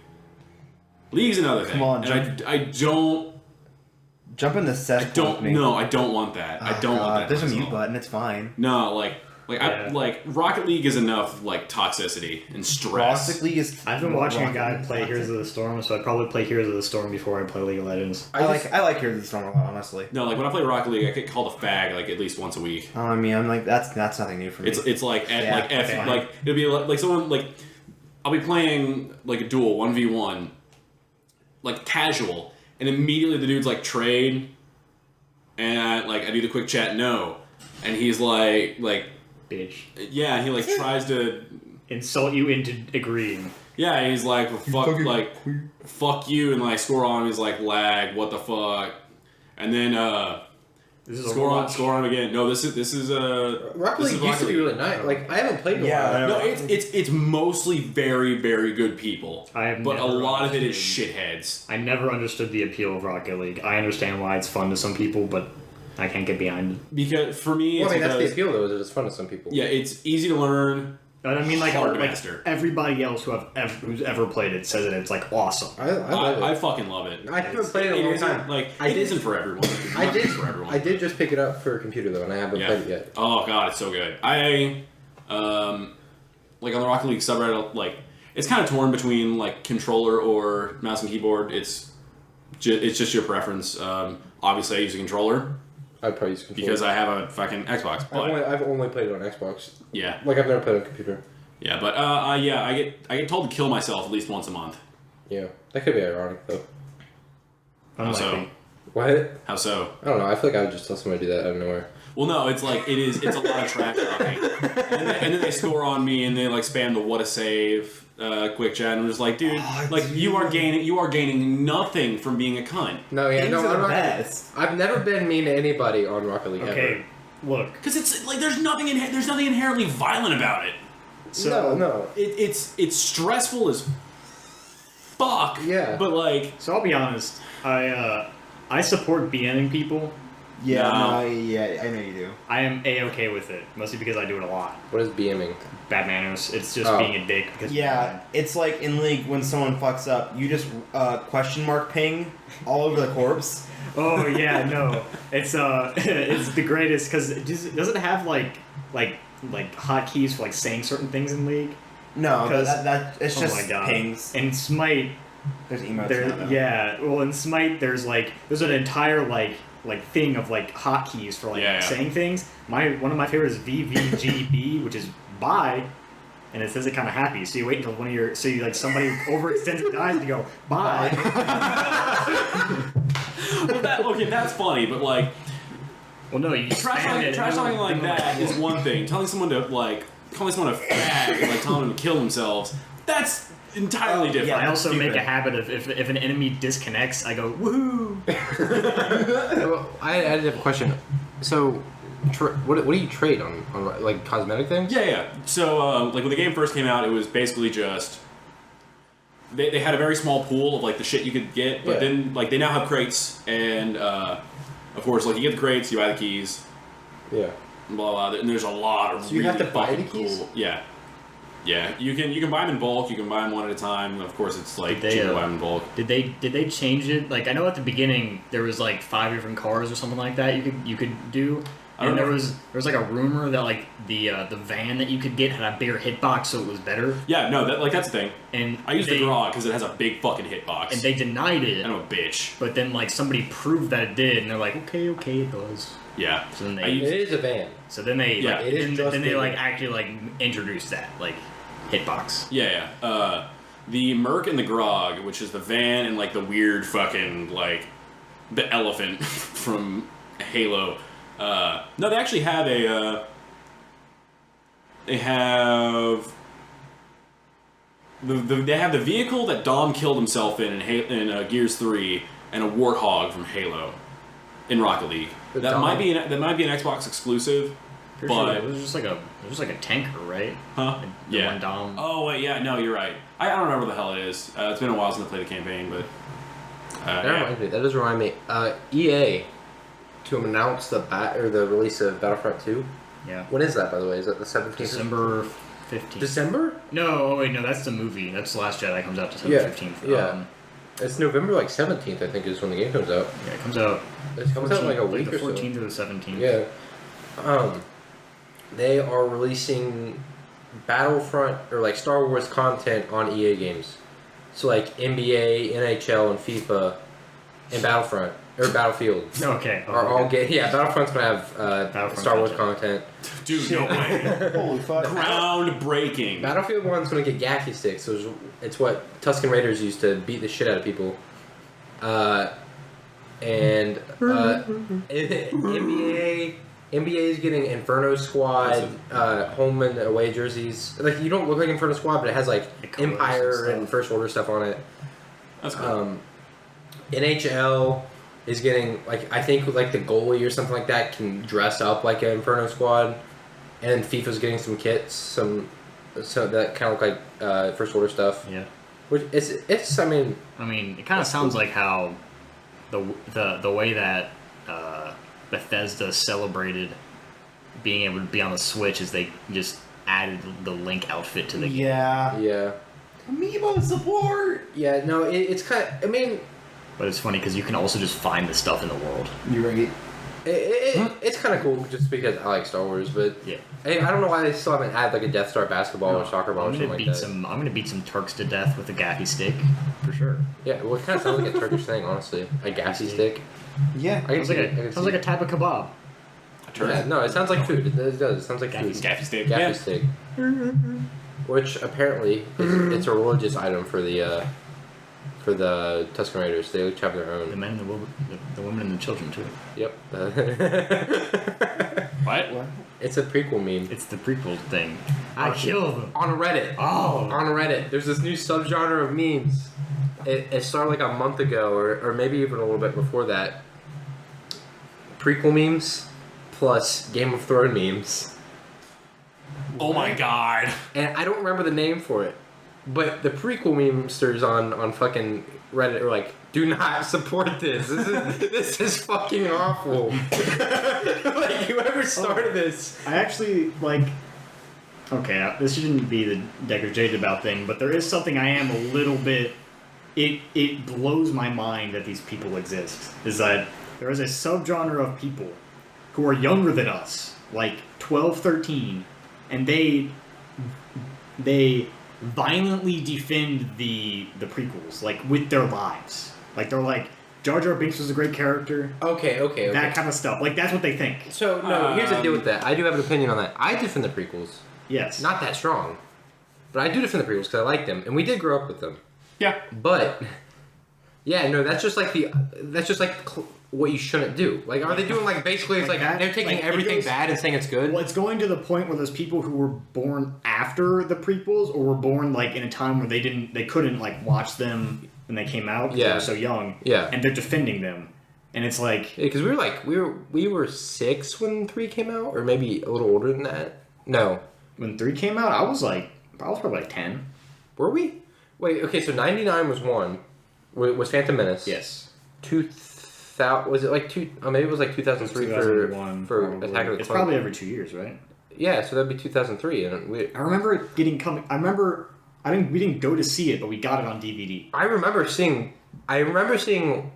Speaker 5: League's another thing,
Speaker 4: Come on,
Speaker 5: and I don't
Speaker 4: Jump in the
Speaker 5: I
Speaker 4: cesspool with
Speaker 5: don't
Speaker 4: me.
Speaker 5: no I don't want that. I
Speaker 4: Oh,
Speaker 5: don't
Speaker 4: God.
Speaker 5: want that.
Speaker 4: There's a
Speaker 5: myself.
Speaker 4: mute button. It's fine.
Speaker 5: No, like
Speaker 1: Yeah.
Speaker 5: Rocket League is enough like toxicity and stress.
Speaker 4: Rocket League is.
Speaker 1: I've been watching a
Speaker 4: Rocket
Speaker 1: guy
Speaker 4: League
Speaker 1: play
Speaker 4: is
Speaker 1: Heroes of the Storm, so I'd probably play Heroes of the Storm before I play League of Legends.
Speaker 4: I like Heroes of the Storm a lot, honestly.
Speaker 5: No, like when I play Rocket League, I get called a fag like at least once a week.
Speaker 4: I mean, I'm like that's nothing new for me.
Speaker 5: It's like at,
Speaker 4: Yeah,
Speaker 5: like F
Speaker 4: okay.
Speaker 5: like it'll be like someone like I'll be playing like a duel 1v1 like casual, and immediately the dude's like trade, and I do the quick chat no, and he's like
Speaker 1: Bitch.
Speaker 5: yeah, he like tries to
Speaker 1: Insult you into agreeing.
Speaker 5: yeah, he's like well, fuck you, and like score on him. He's like lag, what the fuck, and then
Speaker 1: This is
Speaker 5: score on
Speaker 1: Overwatch.
Speaker 5: him again. No, this is
Speaker 2: Rocket
Speaker 5: this
Speaker 2: League
Speaker 5: is
Speaker 2: used to be
Speaker 5: League.
Speaker 2: really nice. Like I haven't played in a
Speaker 4: Yeah,
Speaker 2: while.
Speaker 5: No, it's mostly very, very good people.
Speaker 1: I have
Speaker 5: but a
Speaker 1: never
Speaker 5: lot of it is
Speaker 1: understood-
Speaker 5: shitheads.
Speaker 1: I never understood the appeal of Rocket League. I understand why it's fun to some people, but I can't get behind it.
Speaker 5: Because for me,
Speaker 2: Well,
Speaker 5: it's
Speaker 2: I mean, that's the
Speaker 5: because
Speaker 2: appeal though. Is it's fun to some people.
Speaker 5: yeah, it's easy to learn.
Speaker 1: And I mean, like,
Speaker 5: Hard to
Speaker 1: like
Speaker 5: master.
Speaker 1: everybody else who's ever played it says that it's like awesome.
Speaker 2: I love it.
Speaker 5: I fucking love it.
Speaker 2: I haven't played it in a long
Speaker 5: isn't-
Speaker 2: time.
Speaker 5: Like
Speaker 2: I
Speaker 5: it
Speaker 2: did-
Speaker 5: isn't for everyone. It's
Speaker 2: I
Speaker 5: not
Speaker 2: did.
Speaker 5: for everyone.
Speaker 2: I did just pick it up for a computer though, and I haven't
Speaker 5: Yeah.
Speaker 2: played it yet.
Speaker 5: Oh god, it's so good. Like on the Rocket League subreddit, like it's kind of torn between like controller or mouse and keyboard. It's just your preference. Obviously, I use a controller
Speaker 2: I'd probably use controller.
Speaker 5: because I have a fucking Xbox. But
Speaker 2: I've only played it on Xbox.
Speaker 5: yeah,
Speaker 2: Like I've never played on a computer.
Speaker 5: yeah, but yeah, I get told to kill myself at least once a month.
Speaker 2: Yeah, that could be ironic though.
Speaker 5: How so?
Speaker 1: Unlikely.
Speaker 2: What?
Speaker 5: How so?
Speaker 2: I don't know. I feel like I would just tell somebody to do that out of nowhere.
Speaker 5: Well, no, it's like it's a lot of trash talking, and then they score on me and they like spam the what a save quick chat, and I'm just like, dude, you are gaining nothing from being a cunt.
Speaker 2: No, yeah,
Speaker 4: Games
Speaker 2: no,
Speaker 4: are
Speaker 2: I'm
Speaker 4: the
Speaker 2: not.
Speaker 4: best.
Speaker 2: I've never been mean to anybody on Rocket League
Speaker 1: Okay, look.
Speaker 5: Because it's like there's nothing inherently violent about it.
Speaker 2: ever.
Speaker 1: So
Speaker 2: No.
Speaker 5: It's stressful as fuck.
Speaker 2: Yeah.
Speaker 5: But like,
Speaker 1: So I'll be honest. I support BMing people.
Speaker 4: Yeah,
Speaker 5: No.
Speaker 4: I know you do.
Speaker 1: I am a-okay with it, mostly because I do it a lot.
Speaker 2: What is BMing?
Speaker 1: Bad manners. It's just
Speaker 2: Oh.
Speaker 1: being a dick. Because
Speaker 4: Yeah, it's like in League when someone fucks up, you just question mark ping all over the corpse.
Speaker 1: Oh yeah, no. It's it's the greatest because does it have like hotkeys for like saying certain things in League?
Speaker 4: No,
Speaker 1: 'Cause-
Speaker 4: that it's
Speaker 1: Oh
Speaker 4: just
Speaker 1: my god.
Speaker 4: pings.
Speaker 1: In Smite,
Speaker 4: There's emotes
Speaker 1: there
Speaker 4: now, though.
Speaker 1: yeah. Well, in Smite, there's an entire like thing of like hotkeys for like
Speaker 5: Yeah, yeah.
Speaker 1: saying things. One of my favorites is VVGB, which is bye. And it says it kind of happy, so you wait until somebody overextends and dies, and you go bye.
Speaker 5: well, that's funny, but like,
Speaker 1: Well, no, you
Speaker 5: trash
Speaker 1: spam it.
Speaker 5: talking like that is one thing. Calling someone a fag and like telling them to kill themselves, that's entirely
Speaker 4: Oh,
Speaker 5: different.
Speaker 4: yeah.
Speaker 1: I also
Speaker 4: Stupid.
Speaker 1: make a habit of if an enemy disconnects, I go woohoo.
Speaker 2: Well, I have a question. So, what do you trade on like cosmetic things?
Speaker 5: Yeah. So, like when the game first came out, it was basically just they had a very small pool of like the shit you could get, but
Speaker 2: Yeah.
Speaker 5: then like they now have crates, and of course, like you get the crates, you buy the keys,
Speaker 2: Yeah.
Speaker 5: blah blah. And there's a lot of
Speaker 2: So you
Speaker 5: really
Speaker 2: have to buy
Speaker 5: fucking
Speaker 2: the keys?
Speaker 5: cool. Yeah. You can buy them in bulk. You can buy them one at a time. Of course, it's like
Speaker 1: Did they,
Speaker 5: cheaper to buy them in bulk.
Speaker 1: Did they change it? Like I know at the beginning there was like 5 different cars or something like that you could do.
Speaker 5: I don't
Speaker 1: And there
Speaker 5: know.
Speaker 1: was like a rumor that like the van that you could get had a bigger hitbox, so it was better.
Speaker 5: Yeah, no, that's the thing.
Speaker 1: And
Speaker 5: I use
Speaker 1: they,
Speaker 5: the Grog because it has a big fucking hitbox.
Speaker 1: and they denied it.
Speaker 5: I'm a bitch.
Speaker 1: But then like somebody proved that it did, and they're like, okay, it does.
Speaker 5: Yeah.
Speaker 1: So then
Speaker 5: I
Speaker 1: they
Speaker 5: use-
Speaker 2: It is a van.
Speaker 1: so then they
Speaker 5: Yeah,
Speaker 1: like,
Speaker 2: it is
Speaker 1: then,
Speaker 2: just
Speaker 1: then they
Speaker 2: bigger.
Speaker 1: like actually like introduced that like hitbox.
Speaker 5: Yeah. The Merc and the Grog, which is the van and like the weird fucking like the elephant from Halo. No, they actually have a. They have. They have the vehicle that Dom killed himself in Gears 3, and a Warthog from Halo, in Rocket League.
Speaker 2: The
Speaker 5: That
Speaker 2: Dom?
Speaker 5: might be an Xbox exclusive.
Speaker 1: Pretty sure
Speaker 5: But-
Speaker 1: it was just like a tanker, right?
Speaker 5: Huh?
Speaker 1: The
Speaker 5: Yeah.
Speaker 1: one Dom.
Speaker 5: Oh wait, yeah, no, you're right. I don't remember what the hell it is. It's been a while since I played the campaign, but
Speaker 2: That
Speaker 5: yeah.
Speaker 2: reminds me. That does remind me. EA to announce the release of Battlefront 2.
Speaker 1: Yeah.
Speaker 2: When is that, by the way? Is that the 17th?
Speaker 1: December 15th.
Speaker 2: December?
Speaker 1: No, oh wait, no, that's the movie. That's The Last Jedi comes out December
Speaker 2: Yeah,
Speaker 1: 15th.
Speaker 2: yeah. It's November like 17th, I think, is when the game comes out.
Speaker 1: Yeah, it comes out.
Speaker 2: It comes out in like a week
Speaker 1: the
Speaker 2: or so.
Speaker 1: 14th or the 17th.
Speaker 2: Yeah. They are releasing Battlefront or like Star Wars content on EA games. So like NBA, NHL, and FIFA, and Battlefront or Battlefield
Speaker 1: Okay.
Speaker 2: are all Battlefront's gonna have
Speaker 1: Battlefront
Speaker 2: Star Wars
Speaker 1: content.
Speaker 2: content.
Speaker 5: Dude, no way.
Speaker 4: Holy fuck.
Speaker 5: Groundbreaking.
Speaker 2: Battlefield 1's gonna get gaffy sticks, so it's what Tusken Raiders used to beat the shit out of people. NBA is getting Inferno Squad, home and away jerseys. Like you don't look like Inferno Squad, but it has like
Speaker 1: The colors
Speaker 2: Empire
Speaker 1: and
Speaker 2: and
Speaker 1: stuff.
Speaker 2: First Order stuff on it.
Speaker 5: That's cool.
Speaker 2: NHL is getting like I think like the goalie or something like that can dress up like an Inferno Squad, and then FIFA's getting some kits, so that kind of look like First Order stuff.
Speaker 1: Yeah.
Speaker 2: Which it's I mean
Speaker 1: I mean, it kind of sounds like how the way that Bethesda celebrated being able to be on the Switch is they just added the Link outfit to the game.
Speaker 2: yeah
Speaker 4: Amiibo support.
Speaker 2: yeah no it's kind of I mean
Speaker 1: But it's funny because you can also just find the stuff in the world.
Speaker 4: You right?
Speaker 2: it's kind of cool just because I like Star Wars, but
Speaker 1: Yeah.
Speaker 2: I don't know why they still haven't added like a Death Star basketball or soccer ball or
Speaker 1: I'm
Speaker 2: something
Speaker 1: gonna
Speaker 2: like
Speaker 1: beat
Speaker 2: that.
Speaker 1: I'm gonna beat some Turks to death with a gaffy stick, for sure.
Speaker 2: Yeah, well, it kind of sounds like a Turkish thing, honestly. A gassy stick.
Speaker 4: Yeah.
Speaker 2: I can
Speaker 1: Sounds like
Speaker 2: see it. I can
Speaker 1: sounds
Speaker 2: see
Speaker 1: like a type of kebab.
Speaker 2: Yeah, no, it sounds like food. It does. It sounds like food.
Speaker 5: Gaffy stick.
Speaker 2: Gaffy
Speaker 5: Yeah.
Speaker 2: stick. Which apparently it's a religious item for the Tusken Raiders. They each have their
Speaker 1: The
Speaker 2: own.
Speaker 1: men, the women, and the children too.
Speaker 2: Yep.
Speaker 5: What?
Speaker 4: What?
Speaker 2: It's a prequel meme.
Speaker 1: It's the prequel thing. I kill them.
Speaker 2: On Reddit.
Speaker 1: Oh.
Speaker 2: On Reddit. There's this new subgenre of memes. It started like a month ago, or maybe even a little bit before that. Prequel memes plus Game of Thrones memes.
Speaker 5: Oh my god.
Speaker 2: And I don't remember the name for it. But the prequel memesters on fucking Reddit are like, do not support this. This is fucking awful. Like, whoever started this.
Speaker 1: I actually, like... Okay, this shouldn't be the Deckard J. About thing, but there is something I am a little bit... It blows my mind that these people exist. Is that there is a subgenre of people who are younger than us, like 12, 13, and they violently defend the prequels, like, with their lives. Like, they're like, Jar Jar Binks was a great character.
Speaker 2: Okay.
Speaker 1: That kind of stuff. Like, that's what they think.
Speaker 2: So, no, here's the deal with that. I do have an opinion on that. I defend the prequels.
Speaker 1: Yes.
Speaker 2: Not that strong. But I do defend the prequels because I like them. And we did grow up with them.
Speaker 5: Yeah.
Speaker 2: But, yeah, no, that's just like what you shouldn't do. Like, are they doing, like, basically, it's like they're taking
Speaker 1: like,
Speaker 2: everything bad and saying it's good?
Speaker 1: Well, it's going to the point where there's people who were born after the prequels, or were born, like, in a time where they couldn't, like, watch them when they came out because they were so young.
Speaker 2: Yeah.
Speaker 1: And they're defending them. And it's like...
Speaker 2: Because we were 6 when 3 came out, or maybe a little older than that. No.
Speaker 1: When 3 came out, I was probably like 10.
Speaker 2: Were we? Wait, okay, so 99 was 1. Was Phantom Menace.
Speaker 1: Yes.
Speaker 2: 2000, was it like maybe it was like 2003 for
Speaker 1: probably.
Speaker 2: Attack of the Clones.
Speaker 1: It's probably every 2 years, right?
Speaker 2: Yeah, so that'd be 2003. And
Speaker 1: I remember it we didn't go to see it, but we got it on DVD.
Speaker 2: I remember seeing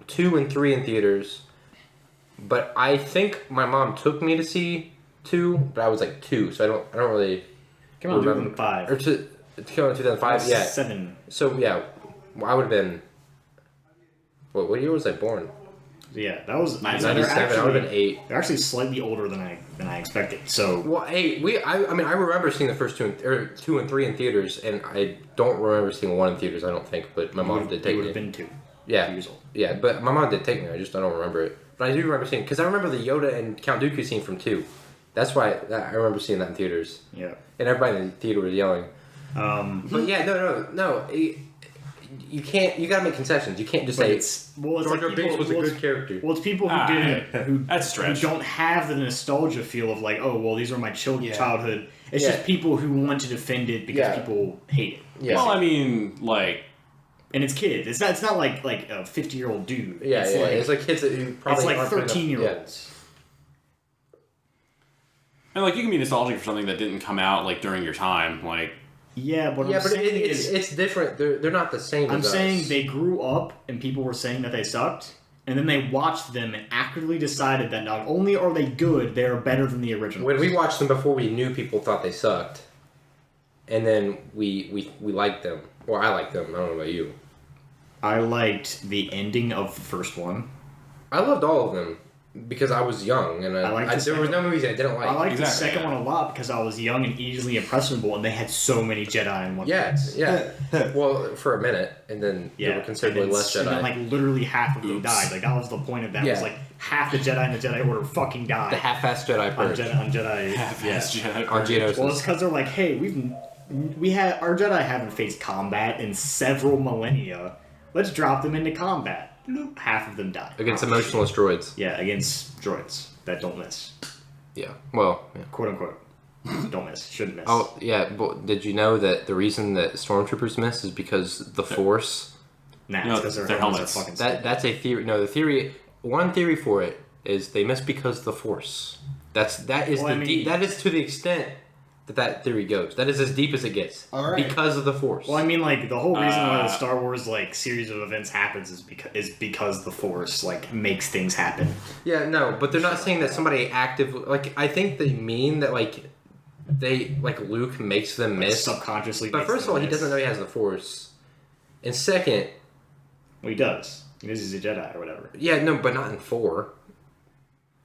Speaker 2: 2 and 3 in theaters, but I think my mom took me to see 2, but I was like 2, so I don't really
Speaker 1: Came out in
Speaker 2: remember.
Speaker 1: 2005.
Speaker 2: Or it came out in 2005, yeah.
Speaker 1: 7.
Speaker 2: So yeah, I would have been. What year was I born?
Speaker 1: Yeah, that was
Speaker 2: 97. I would have been 8.
Speaker 1: They're actually slightly older than I expected. So
Speaker 2: Well, 8. I remember seeing the first 2 and 3 in theaters, and I don't remember seeing 1 in theaters. I don't think, but my mom did take
Speaker 1: you
Speaker 2: me.
Speaker 1: would have been 2.
Speaker 2: Yeah,
Speaker 1: 2 years old.
Speaker 2: Yeah, but my mom did take me. I don't remember it. But I do remember seeing, because I remember the Yoda and Count Dooku scene from 2. That's why I remember seeing that in theaters.
Speaker 1: Yeah.
Speaker 2: And everybody in the theater was yelling. But yeah, no. You can't. You gotta make concessions. You can't just say Jar Jar Binks was a good character.
Speaker 1: Well, it's people who didn't,
Speaker 5: that's
Speaker 1: who
Speaker 5: stretch.
Speaker 1: don't have the nostalgia feel of like, oh, well, these are my childhood. It's
Speaker 2: Yeah.
Speaker 1: just people who want to defend it because people hate it.
Speaker 2: Yeah.
Speaker 5: Well, I mean, like...
Speaker 1: And it's kids. It's not like a 50-year-old dude.
Speaker 2: Yeah, it's like kids who probably
Speaker 1: it's like
Speaker 2: aren't
Speaker 1: 13-year-olds.
Speaker 5: And, like, you can be nostalgic for something that didn't come out, like, during your time. Like...
Speaker 1: Yeah, but
Speaker 2: it's different. They're not the same.
Speaker 1: I'm
Speaker 2: as
Speaker 1: saying
Speaker 2: us.
Speaker 1: they grew up and people were saying that they sucked, and then they watched them and actively decided that not only are they good, they are better than the originals.
Speaker 2: When we watched them before, we knew people thought they sucked, and then we liked them. Well, I liked them. I don't know about you.
Speaker 1: I liked the ending of the first one.
Speaker 2: I loved all of them because I was young, and there was no movies I didn't like.
Speaker 1: I liked the second one a lot because I was young and easily impressionable, and they had so many Jedi in one.
Speaker 2: Yeah. Well, for a minute, and then there were considerably less Jedi.
Speaker 1: And then, like, literally half of them died. Like, that was the point of that. Was like half the Jedi in the Jedi Order fucking died.
Speaker 2: The half-assed Jedi purge.
Speaker 1: On Jedi.
Speaker 5: Half-assed Jedi
Speaker 2: on Geonosis.
Speaker 1: Well, it's because they're like, hey, our Jedi haven't faced combat in several millennia. Let's drop them into combat. Half of them die.
Speaker 2: Against emotionless droids.
Speaker 1: Yeah, against droids that don't miss.
Speaker 2: Yeah, well... Yeah.
Speaker 1: Quote unquote. Don't miss. Shouldn't miss.
Speaker 2: Oh, yeah, but did you know that the reason that stormtroopers miss is because the Force...
Speaker 1: Nah,
Speaker 5: No,
Speaker 1: it's because
Speaker 5: their helmets.
Speaker 1: are fucking
Speaker 2: That's a theory. No, one theory for it is they miss because the Force. That is to the extent that theory goes. That is as deep as it gets.
Speaker 4: All right.
Speaker 2: Because of the Force.
Speaker 1: Well, I mean, like, the whole reason why the Star Wars, like, series of events happens is because the Force, like, makes things happen.
Speaker 2: Yeah, no, but they're not saying that somebody actively... Like, I think they mean that, like, Luke makes them miss.
Speaker 1: Subconsciously.
Speaker 2: But first of all, he doesn't know he has the Force. And second...
Speaker 1: Well, he does. He knows he's a Jedi or whatever.
Speaker 2: Yeah, no, but not in 4.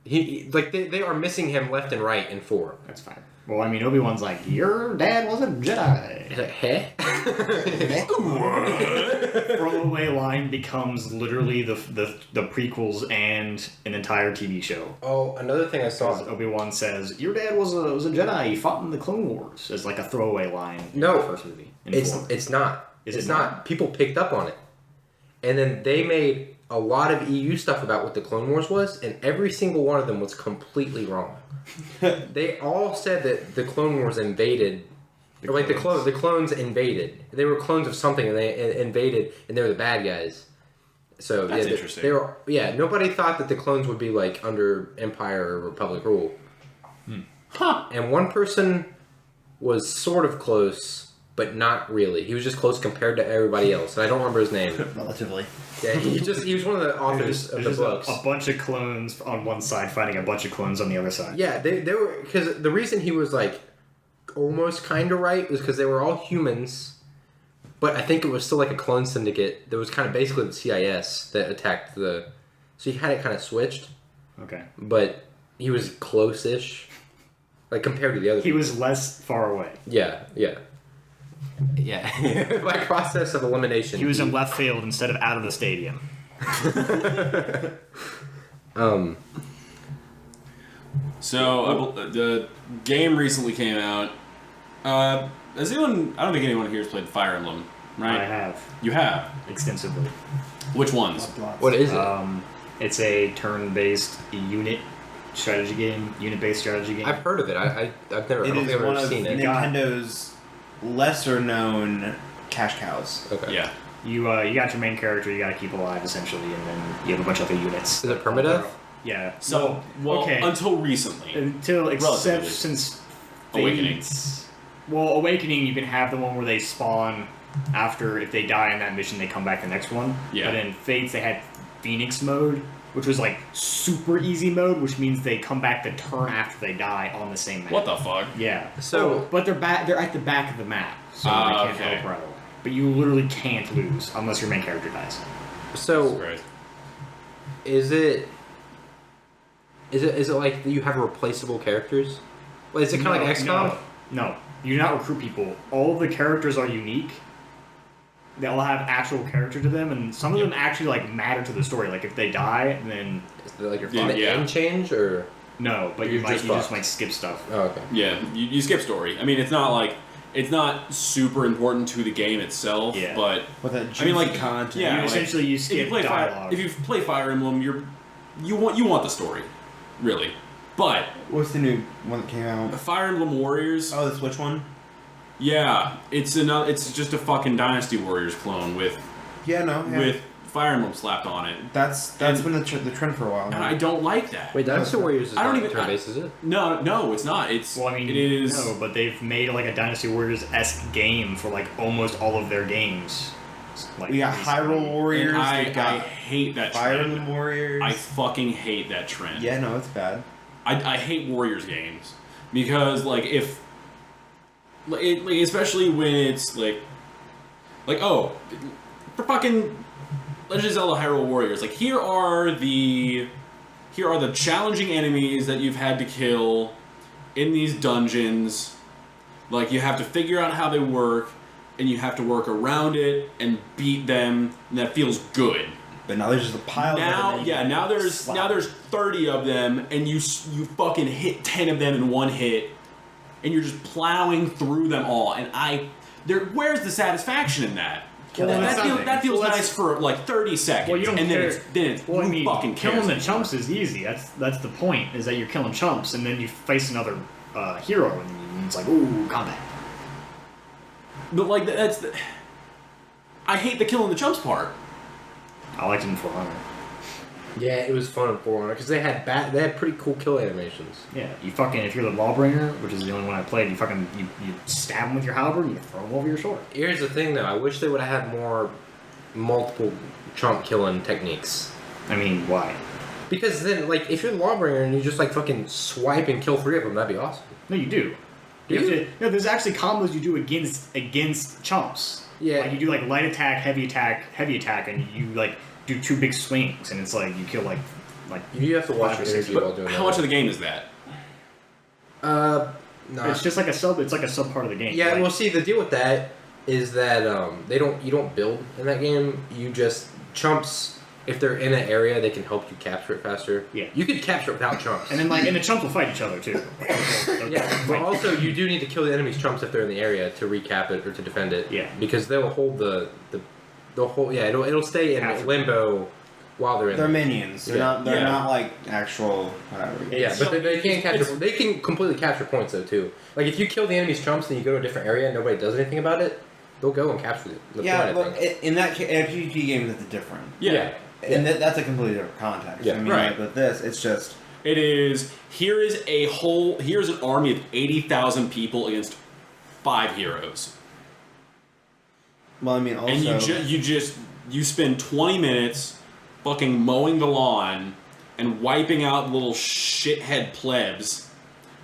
Speaker 2: They are missing him left and right in 4.
Speaker 1: That's fine. Well, I mean, Obi-Wan's like, your dad was a Jedi.
Speaker 2: He's like, huh?
Speaker 1: Throwaway line becomes literally the prequels and an entire TV show.
Speaker 2: Oh, another thing I saw.
Speaker 1: Obi-Wan says, your dad was a Jedi. He fought in the Clone Wars. As like a throwaway line.
Speaker 2: No,
Speaker 1: in the first movie.
Speaker 2: It's not.
Speaker 1: It's not.
Speaker 2: People picked up on it, and then they made a lot of EU stuff about what the Clone Wars was, and every single one of them was completely wrong. They all said that the Clone Wars invaded Or like the clones invaded. They were clones of something, and they invaded, and they were the bad guys. So
Speaker 5: That's
Speaker 2: yeah,
Speaker 5: interesting.
Speaker 2: they were. Yeah, nobody thought that the clones would be like under Empire or Republic rule.
Speaker 5: Huh.
Speaker 2: And one person was sort of close, but not really. He was just close compared to everybody else, and I don't remember his name.
Speaker 4: Relatively.
Speaker 2: Yeah, he was one of the authors of the books.
Speaker 1: A bunch of clones on one side fighting a bunch of clones on the other side.
Speaker 2: Yeah, they were, because the reason he was like almost kind of right was because they were all humans, but I think it was still like a clone syndicate that was kind of basically the CIS that attacked the. So he had it kind of switched.
Speaker 1: Okay.
Speaker 2: But he was close-ish, like compared to the other.
Speaker 1: He was less far away.
Speaker 2: Yeah. By process of elimination.
Speaker 1: He was in left field instead of out of the stadium.
Speaker 5: So the game recently came out. Has anyone? I don't think anyone here has played Fire Emblem, right?
Speaker 1: I have
Speaker 5: You have.
Speaker 1: extensively.
Speaker 5: Which ones?
Speaker 2: What is it?
Speaker 1: It's a turn-based unit-based strategy game.
Speaker 2: I've heard of it. I've never. I
Speaker 4: It
Speaker 2: don't think
Speaker 4: is
Speaker 2: I've
Speaker 4: one
Speaker 2: ever
Speaker 4: of
Speaker 2: seen it.
Speaker 4: Nintend's lesser-known cash cows.
Speaker 2: Okay.
Speaker 5: Yeah.
Speaker 1: You got your main character you got to keep alive essentially, and then you have a bunch of other units.
Speaker 2: Is it permadeath?
Speaker 1: Yeah.
Speaker 5: So,
Speaker 1: okay.
Speaker 5: until recently.
Speaker 1: Except
Speaker 5: Relatively.
Speaker 1: since
Speaker 5: Awakening.
Speaker 1: Fates- Well, Awakening, you can have the one where they spawn after, if they die in that mission, they come back the next one.
Speaker 5: Yeah.
Speaker 1: But in Fates, they had Phoenix mode, which was like super easy mode, which means they come back the turn after they die on the same map.
Speaker 5: What the fuck?
Speaker 1: Yeah.
Speaker 2: So-
Speaker 1: but they're at the back of the map, so they can't
Speaker 5: okay.
Speaker 1: help rattle. But you literally can't lose unless your main character dies.
Speaker 2: So
Speaker 5: Right.
Speaker 2: is it like you have replaceable characters? Like, is it kind of like XCOM?
Speaker 1: No, you do not recruit people. All of the characters are unique. They all have actual character to them, and some of them actually like matter to the story. Like if they die, then
Speaker 2: Is it like your
Speaker 5: Yeah, yeah.
Speaker 2: end change or?
Speaker 1: no, but
Speaker 2: You're
Speaker 1: you
Speaker 2: just
Speaker 1: just
Speaker 2: fucked.
Speaker 1: might skip stuff.
Speaker 2: Oh, okay.
Speaker 5: Yeah, you skip story. I mean, it's not super important to the game itself,
Speaker 1: Yeah.
Speaker 5: but
Speaker 4: With that juicy
Speaker 5: I mean, like,
Speaker 4: content.
Speaker 5: yeah,
Speaker 1: You
Speaker 5: like,
Speaker 1: essentially you
Speaker 5: if you
Speaker 1: skip
Speaker 5: play
Speaker 1: dialogue.
Speaker 5: If you play Fire Emblem, you want the story, really. But
Speaker 4: What's the new one that came out?
Speaker 5: Fire Emblem Warriors,
Speaker 4: Oh, the Switch one?
Speaker 5: yeah, it's just a fucking Dynasty Warriors clone with
Speaker 4: Yeah, no. Yeah.
Speaker 5: with Fire Emblem slapped on it,
Speaker 4: That's
Speaker 5: and-
Speaker 4: been the trend for a while.
Speaker 5: and
Speaker 4: now.
Speaker 5: I don't like that.
Speaker 2: Wait, Dynasty Warriors is
Speaker 5: I don't
Speaker 2: not
Speaker 5: even-
Speaker 2: turn-based, is it?
Speaker 5: No, it's not. It's
Speaker 1: well, I mean,
Speaker 5: it is.
Speaker 1: no, but they've made like a Dynasty Warriors-esque game for like almost all of their games. Like
Speaker 4: We got
Speaker 1: recently.
Speaker 4: Hyrule Warriors.
Speaker 5: And I
Speaker 4: we got
Speaker 5: hate that
Speaker 4: Fire
Speaker 5: trend.
Speaker 4: Emblem Warriors.
Speaker 5: I fucking hate that trend.
Speaker 4: Yeah, no, it's bad.
Speaker 5: I hate Warriors games because like especially when it's like oh, for fucking Legend of Zelda Hyrule Warriors, like here are the challenging enemies that you've had to kill in these dungeons. Like you have to figure out how they work, and you have to work around it and beat them, and that feels good.
Speaker 4: But now there's just a pile
Speaker 5: Now,
Speaker 4: of them.
Speaker 5: yeah, now there's 30 of them, and you fucking hit 10 of them in one hit, and you're just plowing through them all. And where's the satisfaction in that?
Speaker 1: Killing
Speaker 5: That feels
Speaker 1: Well, that's-
Speaker 5: nice for like 30 seconds,
Speaker 1: Well, you don't
Speaker 5: and
Speaker 1: care.
Speaker 5: then it's
Speaker 1: Well, I
Speaker 5: who
Speaker 1: mean,
Speaker 5: fucking cares
Speaker 1: killing the
Speaker 5: anymore?
Speaker 1: chumps is easy. That's the point. Is that you're killing chumps, and then you face another hero, and it's like, ooh, combat.
Speaker 5: But like I hate the killing the chumps part.
Speaker 1: I liked it in For Honor.
Speaker 2: Yeah, it was fun in For Honor because they had pretty cool kill animations.
Speaker 1: Yeah, you fucking, if you're the Lawbringer, which is the only one I played, you stab them with your halberd and you throw them over your sword.
Speaker 2: Here's the thing, though. I wish they would have had more multiple chump killing techniques.
Speaker 1: I mean, why?
Speaker 2: Because then, like, if you're the Lawbringer and you just like fucking swipe and kill 3 of them, that'd be awesome.
Speaker 1: No, you do.
Speaker 2: Do
Speaker 1: have
Speaker 2: you?
Speaker 1: to- no, there's actually combos you do against chumps.
Speaker 2: Yeah.
Speaker 1: Like you do like light attack, heavy attack, and you like do 2 big swings, and it's like you kill like
Speaker 2: You have to watch
Speaker 1: 5 or
Speaker 2: your
Speaker 1: 6.
Speaker 2: energy while doing that.
Speaker 5: How much of the game is that?
Speaker 2: No.
Speaker 1: It's just like a sub. It's like a sub part of the game.
Speaker 2: Yeah,
Speaker 1: Like,
Speaker 2: well, see, the deal with that is that you don't build in that game. You just chumps. If they're in an area, they can help you capture it faster.
Speaker 1: Yeah.
Speaker 2: You could capture it without chumps.
Speaker 1: and then the chumps will fight each other too.
Speaker 2: yeah, but also you do need to kill the enemy's chumps if they're in the area to recap it or to defend it.
Speaker 1: Yeah.
Speaker 2: Because they'll hold the whole. Yeah, it'll stay in
Speaker 1: Half.
Speaker 2: limbo while they're in.
Speaker 4: They're minions. They're
Speaker 2: Yeah.
Speaker 4: not like actual whatever.
Speaker 2: Yeah, but they can't capture. They can completely capture points though too. Like if you kill the enemy's trumps and you go to a different area and nobody does anything about it, they'll go and capture the
Speaker 4: Yeah,
Speaker 2: point. I
Speaker 4: but
Speaker 2: think.
Speaker 4: in that PvP game, that's different.
Speaker 5: Yeah.
Speaker 4: And that's a completely different context.
Speaker 2: Yeah.
Speaker 4: I mean,
Speaker 5: Right.
Speaker 4: like with this, it's just
Speaker 5: It is. Here's an army of 80,000 people against 5 heroes,
Speaker 4: well, I mean, also
Speaker 5: and you spend 20 minutes fucking mowing the lawn and wiping out little shithead plebs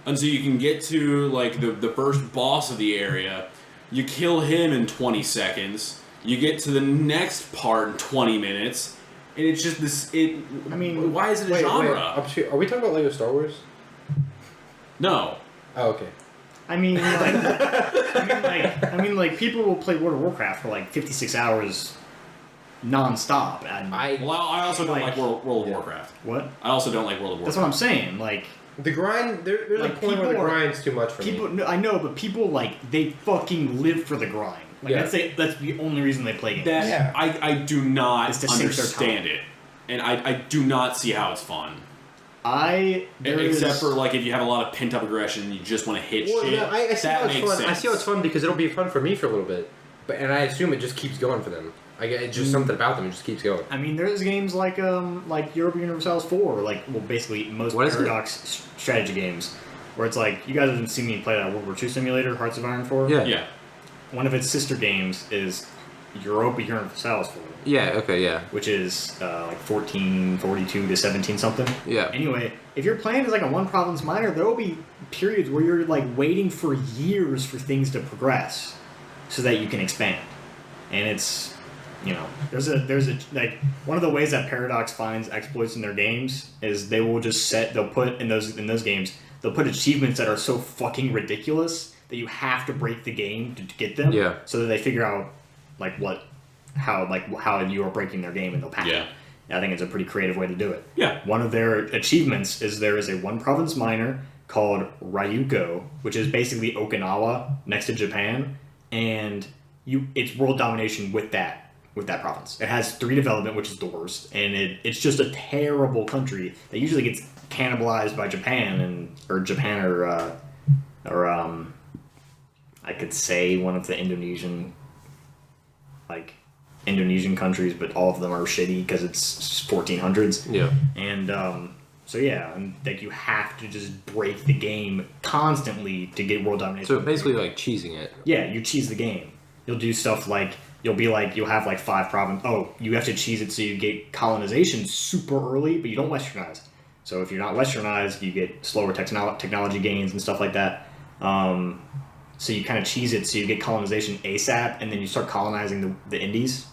Speaker 5: until you can get to like the first boss of the area. You kill him in 20 seconds. You get to the next part in 20 minutes. And it's just this. Why is it a genre?
Speaker 2: Are we talking about Lego Star Wars?
Speaker 5: No.
Speaker 2: Oh, okay.
Speaker 1: I mean, like people will play World of Warcraft for like 56 hours non-stop. And
Speaker 5: I also don't like World of
Speaker 2: Yeah.
Speaker 5: Warcraft.
Speaker 1: what?
Speaker 5: I also don't like World of Warcraft.
Speaker 1: That's what I'm saying. Like
Speaker 2: The grind. There's
Speaker 1: Like,
Speaker 2: a point where the
Speaker 1: people are-
Speaker 2: grind's too much for
Speaker 1: people,
Speaker 2: me.
Speaker 1: no, I know, but people like they fucking live for the grind. Like
Speaker 2: Yeah.
Speaker 1: that's the only reason they play games.
Speaker 5: That
Speaker 4: Yeah.
Speaker 5: I do not
Speaker 1: It's to sink their
Speaker 5: understand
Speaker 1: time.
Speaker 5: it, and I do not see how it's fun. Except for like if you have a lot of pent up aggression and you just want to hit
Speaker 2: Well,
Speaker 5: shit.
Speaker 2: no, I see
Speaker 5: that
Speaker 2: how it's
Speaker 5: makes
Speaker 2: fun.
Speaker 5: sense.
Speaker 2: I see how it's fun because it'll be fun for me for a little bit, and I assume it just keeps going for them. It's just something about them. It just keeps going.
Speaker 1: I mean, there's games like Europa Universalis 4, like basically most
Speaker 2: What is it?
Speaker 1: Paradox strategy games, where it's like you guys haven't seen me play that World War II simulator, Hearts of Iron 4.
Speaker 5: Yeah.
Speaker 1: One of its sister games is Europa Universalis 4,
Speaker 2: Yeah. Okay. Yeah.
Speaker 1: which is like 1442 to 17 something.
Speaker 2: Yeah.
Speaker 1: Anyway, if your plan is like a one province minor, there will be periods where you're like waiting for years for things to progress, so that you can expand. And it's, there's a like one of the ways that Paradox finds exploits in their games is they'll put in those games they'll put achievements that are so fucking ridiculous that you have to break the game to get them.
Speaker 2: Yeah.
Speaker 1: So that they figure out how you are breaking their game and they'll patch it. I think it's a pretty creative way to do it.
Speaker 5: Yeah.
Speaker 1: One of their achievements is there is a one province minor called Ryuko, which is basically Okinawa next to Japan, and it's world domination with that province. It has 3 development, which is the worst, and it's just a terrible country that usually gets cannibalized by Japan or I could say one of the Indonesian countries, but all of them are shitty because it's 1400s.
Speaker 2: Yeah.
Speaker 1: And so yeah, and like you have to just break the game constantly to get world domination.
Speaker 2: So basically, like cheesing it.
Speaker 1: Yeah, you cheese the game. You'll do stuff like you'll have like 5 provinces. Oh, you have to cheese it so you get colonization super early, but you don't westernize. So if you're not westernized, you get slower technology gains and stuff like that. So you kind of cheese it so you get colonization ASAP, and then you start colonizing the Indies,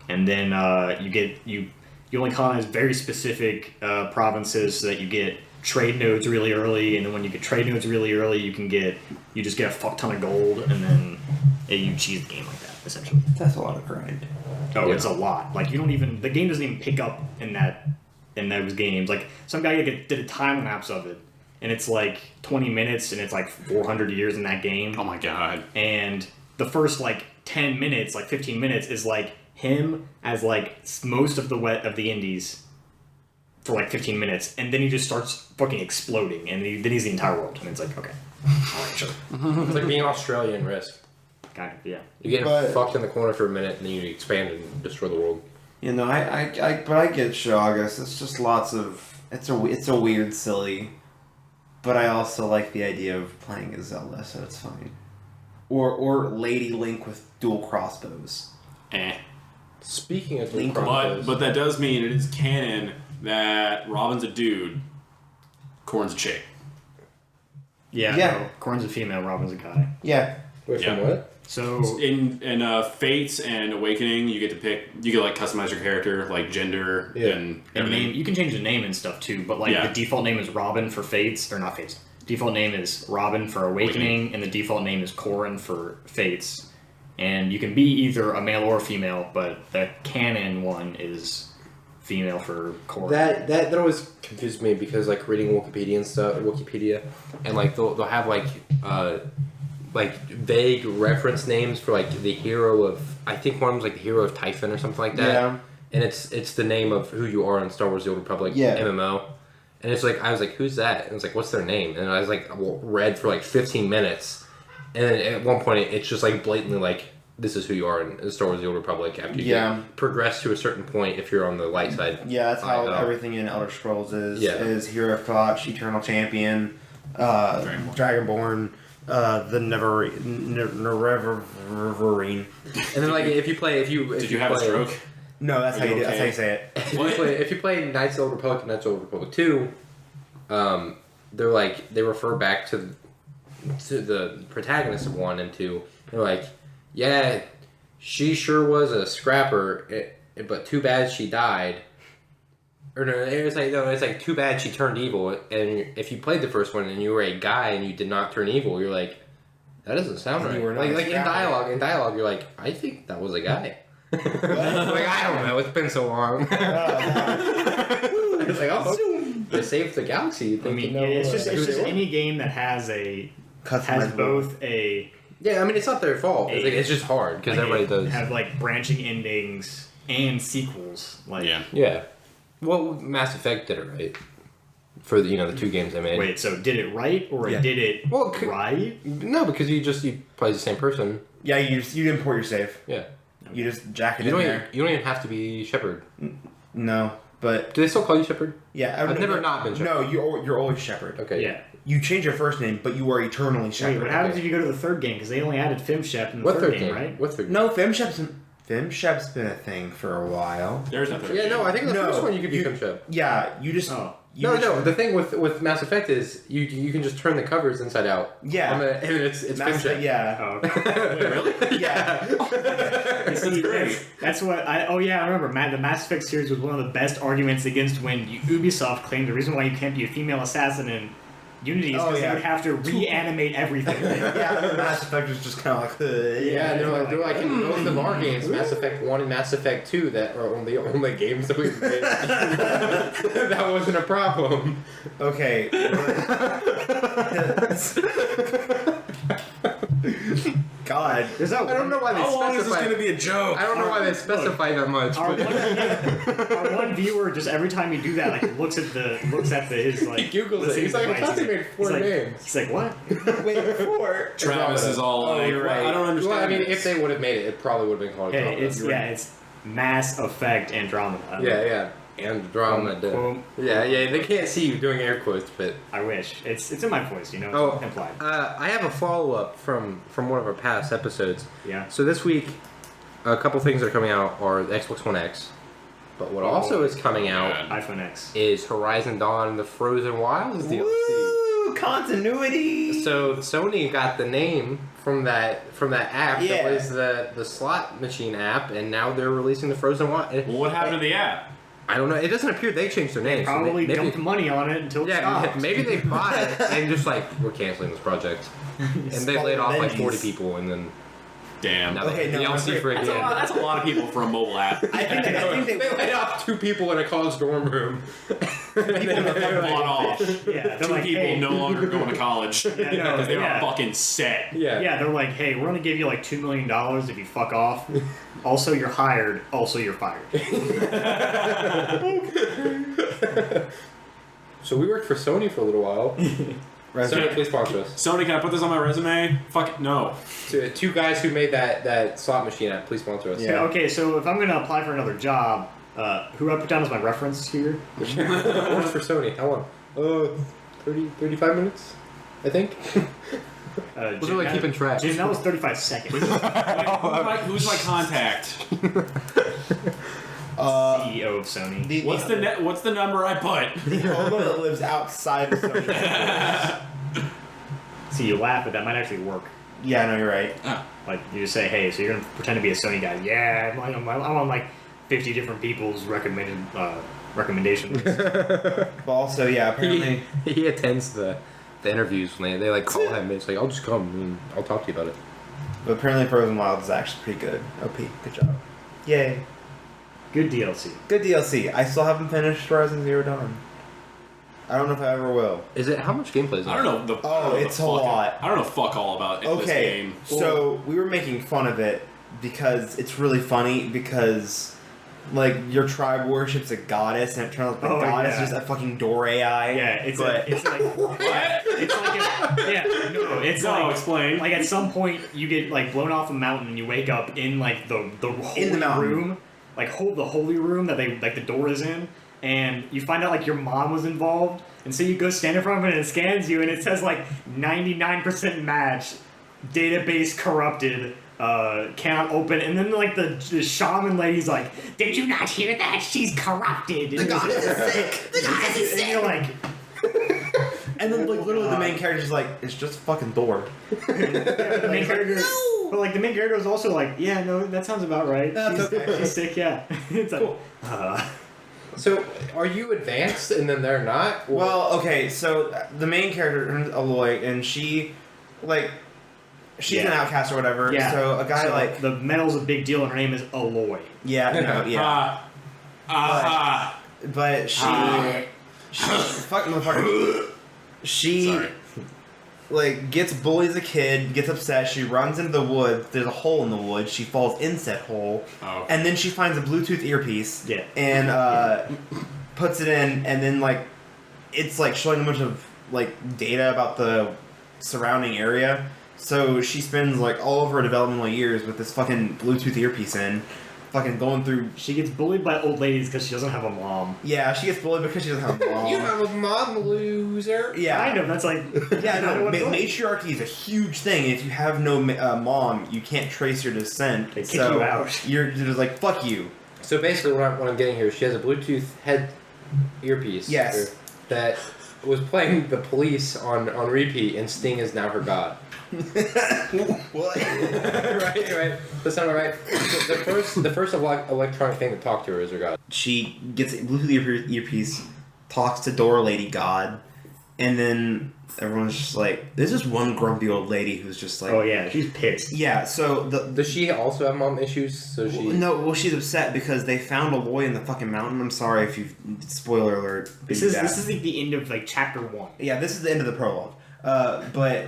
Speaker 1: and then you only colonize very specific provinces so that you get trade nodes really early, and then when you get trade nodes really early, you just get a fuck ton of gold, and then you cheese the game like that essentially.
Speaker 4: that's a lot of grind.
Speaker 1: Oh,
Speaker 2: Yeah.
Speaker 1: it's a lot. Like the game doesn't even pick up in those games. Like some guy did a time lapse of it, and it's like 20 minutes, and it's like 400 years in that game.
Speaker 5: Oh my god.
Speaker 1: And the first like 10 minutes, like 15 minutes, is like him as like most of the Indies for like 15 minutes, and then he just starts fucking exploding, and then he's the entire world, and it's like, okay, all right, sure,
Speaker 2: It's like being Australian Risk.
Speaker 1: kind of, yeah.
Speaker 2: You get
Speaker 4: But-
Speaker 2: fucked in the corner for a minute, and then you expand and destroy the world.
Speaker 4: But I get Shogus. It's just lots of it's a weird, silly. But I also like the idea of playing as Zelda, so it's fine. Or Lady Link with dual crossbows.
Speaker 2: Speaking of
Speaker 4: Link-
Speaker 5: But that does mean it is canon that Robin's a dude, Corn's a chick.
Speaker 1: Yeah,
Speaker 4: Yeah.
Speaker 1: no, Corn's a female, Robin's a guy.
Speaker 4: Yeah.
Speaker 2: wait, from
Speaker 5: Yeah.
Speaker 2: what?
Speaker 1: So
Speaker 5: In Fates and Awakening, you get to pick. You can like customize your character, like gender
Speaker 2: Yeah.
Speaker 5: and
Speaker 1: and
Speaker 5: everything.
Speaker 1: name, you can change the name and stuff too, but like
Speaker 5: Yeah.
Speaker 1: the default name is Robin for Fates, or not Fates. Default name is Robin for Awakening, and the default name is Corrin for Fates. And you can be either a male or a female, but the canon one is female for Corrin.
Speaker 2: That always confused me because like reading Wikipedia, and like they'll have like vague reference names for like the hero of, I think one was like the hero of Typhon or something like that.
Speaker 4: Yeah.
Speaker 2: and it's the name of who you are in Star Wars: The Old Republic MMO. And it's like I was like, who's that? And it's like, what's their name? And I was like, read for like 15 minutes, and then at one point it's just like blatantly like, this is who you are in Star Wars: The Old Republic. After you progress to a certain point, if you're on the light side.
Speaker 4: Yeah, that's how everything in Elder Scrolls is.
Speaker 2: Yeah.
Speaker 4: Is Hero of Koch, Eternal Champion, Dragonborn, the Neverine.
Speaker 2: And then like if you
Speaker 5: Did you have a stroke?
Speaker 4: No, that's how you do. That's how you say it.
Speaker 2: If you play Knights of the Old Republic and Knights of the Old Republic 2, they're like they refer back to the protagonists of 1 and 2. They're like, yeah, she sure was a scrapper, but too bad she died. Or no, it's like too bad she turned evil. And if you played the first one and you were a guy and you did not turn evil, you're like, that doesn't sound right. Like in dialogue, you're like, I think that was a guy. Like I don't know, it's been so long. It's like, oh, they saved the galaxy.
Speaker 1: I mean, it's just any game that has both a.
Speaker 2: Yeah, I mean, it's not their fault. It's just hard because everybody does
Speaker 1: have like branching endings and sequels. Like
Speaker 2: yeah. Well, Mass Effect did it right for the 2 games they made.
Speaker 1: Wait, so did it right or did it right?
Speaker 2: No, because you play the same person.
Speaker 4: Yeah, you import your save.
Speaker 2: Yeah.
Speaker 4: You just jack it in there.
Speaker 2: You don't even have to be Shepard.
Speaker 4: No, but
Speaker 2: do they still call you Shepard?
Speaker 4: Yeah,
Speaker 2: I've never not been Shepard.
Speaker 4: No, you're always Shepard.
Speaker 2: Okay.
Speaker 1: Yeah.
Speaker 4: You change your first name, but you are eternally Shepard.
Speaker 1: Wait, what happens if you go to the 3rd game? Because they only added Femshep in the third game, right?
Speaker 2: What 3rd game?
Speaker 4: No, Femshep's been a thing for a while.
Speaker 5: There's no 3rd game.
Speaker 2: Yeah, no, I think the first one you could be Femshep.
Speaker 4: Yeah, you just.
Speaker 1: Oh.
Speaker 2: No. The thing with Mass Effect is you can just turn the covers inside out.
Speaker 4: Yeah.
Speaker 2: And it's Femshep.
Speaker 4: Yeah.
Speaker 1: Oh, okay.
Speaker 5: Wait, really?
Speaker 4: Yeah.
Speaker 5: That's great.
Speaker 1: That's what I remember. The Mass Effect series was one of the best arguments against when Ubisoft claimed the reason why you can't be a female assassin in Unity is because they would have to reanimate everything.
Speaker 4: Yeah, Mass Effect was just kind of like.
Speaker 2: Yeah, they're like in both of our games, Mass Effect 1 and Mass Effect 2, that are the only games that we've made. That wasn't a problem.
Speaker 4: Okay. God.
Speaker 2: I don't know why they
Speaker 5: How long is this
Speaker 2: specify.
Speaker 5: going to be a joke?
Speaker 2: I don't know why they specify that much.
Speaker 1: Our one viewer just every time you do that, like looks at his like.
Speaker 2: He Googles it. He's like, I thought they made 4 names.
Speaker 1: He's like, what?
Speaker 4: Wait, 4.
Speaker 5: Travis is all like,
Speaker 4: you're right.
Speaker 5: I don't understand.
Speaker 2: Well, I mean,
Speaker 5: this.
Speaker 2: if they would have made it, it probably would have been called Andromeda.
Speaker 1: It's Mass Effect Andromeda.
Speaker 2: Yeah. Andromeda.
Speaker 1: Quote.
Speaker 2: Yeah, they can't see you doing air quotes, but...
Speaker 1: I wish. It's in my voice,
Speaker 2: Oh,
Speaker 1: implied.
Speaker 2: I have a follow-up from one of our past episodes.
Speaker 1: Yeah.
Speaker 2: So this week, a couple things that are coming out are the Xbox One X. But what also is coming out
Speaker 1: iPhone X
Speaker 2: is Horizon Dawn: The Frozen Wilds DLC.
Speaker 4: Woo! Continuity!
Speaker 2: So Sony got the name from that app that was the slot machine app, and now they're releasing the Frozen Wild.
Speaker 5: Well, what happened to the app?
Speaker 2: I don't know. It doesn't appear they changed their name.
Speaker 1: Probably
Speaker 2: so
Speaker 1: dumped money on it until it stopped.
Speaker 2: Maybe they bought it and just like, we're canceling this project. And they laid off like 40 people, and then
Speaker 5: Damn.
Speaker 2: now
Speaker 4: Okay, no,
Speaker 2: DLC for a
Speaker 5: That's
Speaker 2: game.
Speaker 5: a lot of people for a mobile app.
Speaker 4: I think
Speaker 2: They laid off 2 people in a college dorm room.
Speaker 5: Bought off.
Speaker 1: Yeah, they're
Speaker 5: 2
Speaker 1: like,
Speaker 5: people
Speaker 1: hey,
Speaker 5: no longer going to college because they were fucking set.
Speaker 1: Yeah, they're like, hey, we're gonna give you like $2 million if you fuck off. Also, you're hired. Also, you're fired.
Speaker 2: So we worked for Sony for a little while. Sony, please sponsor us.
Speaker 5: Sony, can I put this on my resume? Fuck it, no.
Speaker 2: 2 guys who made that slot machine app, please sponsor us.
Speaker 4: Yeah.
Speaker 1: Okay, so if I'm gonna apply for another job, who I put down as my reference here?
Speaker 2: Works for Sony. How long? 35 minutes, I think. We're really keeping track.
Speaker 1: Jim, that was 35 seconds.
Speaker 5: Who's my contact?
Speaker 1: CEO of Sony.
Speaker 5: What's the number I put?
Speaker 4: The owner that lives outside of Sony.
Speaker 1: See, you laugh, but that might actually work.
Speaker 4: Yeah, no, you're right.
Speaker 1: Like, you just say, hey, so you're gonna pretend to be a Sony guy. Yeah, I'm on like 50 different people's recommendation list.
Speaker 4: But also, yeah, apparently.
Speaker 2: He attends the interviews when they like call him. It's like, I'll just come and I'll talk to you about it.
Speaker 4: But apparently Frozen Wilds is actually pretty good. OP, good job. Yay.
Speaker 1: Good DLC.
Speaker 4: Good DLC. I still haven't finished Horizon Zero Dawn. I don't know if I ever will.
Speaker 2: Is it, how much gameplay is it?
Speaker 5: I don't know.
Speaker 4: It's a lot.
Speaker 5: I don't know fuck all about this game.
Speaker 4: So we were making fun of it because it's really funny because like your tribe worships a goddess, and it turns out the goddess is just a fucking door AI.
Speaker 1: Yeah, it's
Speaker 4: but
Speaker 5: Explain.
Speaker 1: Like at some point you get like blown off a mountain and you wake up in like the holy room, like the holy room that they like the door is in, and you find out like your mom was involved, and so you go stand in front of it and it scans you and it says like 99% match, database corrupted. Cannot open, and then like the shaman lady's like, "Did you not hear that? She's corrupted."
Speaker 4: the goddess is sick. The goddess is sick.
Speaker 1: And you're like,
Speaker 4: and then like literally the main character's like, "It's just a fucking door."
Speaker 1: the main character, but like the main character is also like, "Yeah, no, that sounds about right. She's sick, yeah." It's like,
Speaker 2: So, are you advanced and then they're not? Or?
Speaker 4: Well, okay, so the main character, Aloy, and she, like, she's an outcast or whatever.
Speaker 1: Yeah.
Speaker 4: So a guy like
Speaker 1: the medal's a big deal, and her name is Aloy.
Speaker 4: But she fuck motherfucker. She like gets bullied as a kid, gets upset. She runs into the woods. There's a hole in the woods. She falls in said hole, and then she finds a Bluetooth earpiece.
Speaker 1: Yeah.
Speaker 4: And puts it in, and then like it's like showing a bunch of like data about the surrounding area. So she spends like all of her developmental years with this fucking Bluetooth earpiece in, fucking going through.
Speaker 1: She gets bullied by old ladies because she doesn't have a mom.
Speaker 4: Yeah, she gets bullied because she doesn't have a mom.
Speaker 2: You have a mom, loser.
Speaker 4: Yeah,
Speaker 1: kind of. That's like
Speaker 4: matriarchy is a huge thing. If you have no mom, you can't trace your descent.
Speaker 1: They kick you out.
Speaker 4: You're just like fuck you.
Speaker 2: So basically, what I'm getting here, she has a Bluetooth head earpiece.
Speaker 4: Yes.
Speaker 2: That was playing the police on repeat, and Sting is now her god.
Speaker 4: What?
Speaker 2: right. That sounds right. The first electronic thing to talk to her is her god.
Speaker 4: She gets a Bluetooth earpiece, talks to Door Lady God, and then everyone's just like, there's just one grumpy old lady who's just like,
Speaker 1: oh yeah, she's pissed.
Speaker 4: Yeah, so
Speaker 2: does she also have mom issues? So she
Speaker 4: she's upset because they found Aloy in the fucking mountain. I'm sorry if you spoiler alert.
Speaker 1: This is like the end of like chapter 1.
Speaker 4: Yeah, this is the end of the prologue. But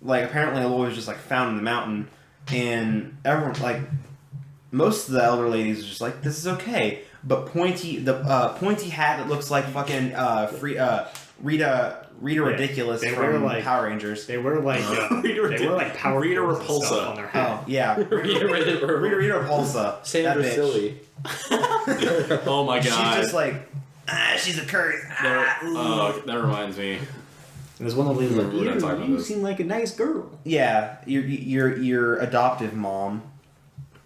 Speaker 4: like apparently Aloy was just like found in the mountain, and everyone like most of the elder ladies are just like, this is okay. But pointy hat that looks like fucking Rita Ridiculous from like, Power Rangers.
Speaker 1: They were like Power
Speaker 5: Rita
Speaker 1: Rangers
Speaker 5: Repulsa
Speaker 1: stuff on their head.
Speaker 4: Oh yeah, Rita Repulsa.
Speaker 2: Sandra Silly.
Speaker 5: Oh my god.
Speaker 4: She's just like, she's a curse.
Speaker 5: That reminds me.
Speaker 1: And there's one of the ladies like,
Speaker 5: We're not talking about
Speaker 1: you
Speaker 5: this.
Speaker 1: seem like a nice girl.
Speaker 4: Yeah, your adoptive mom,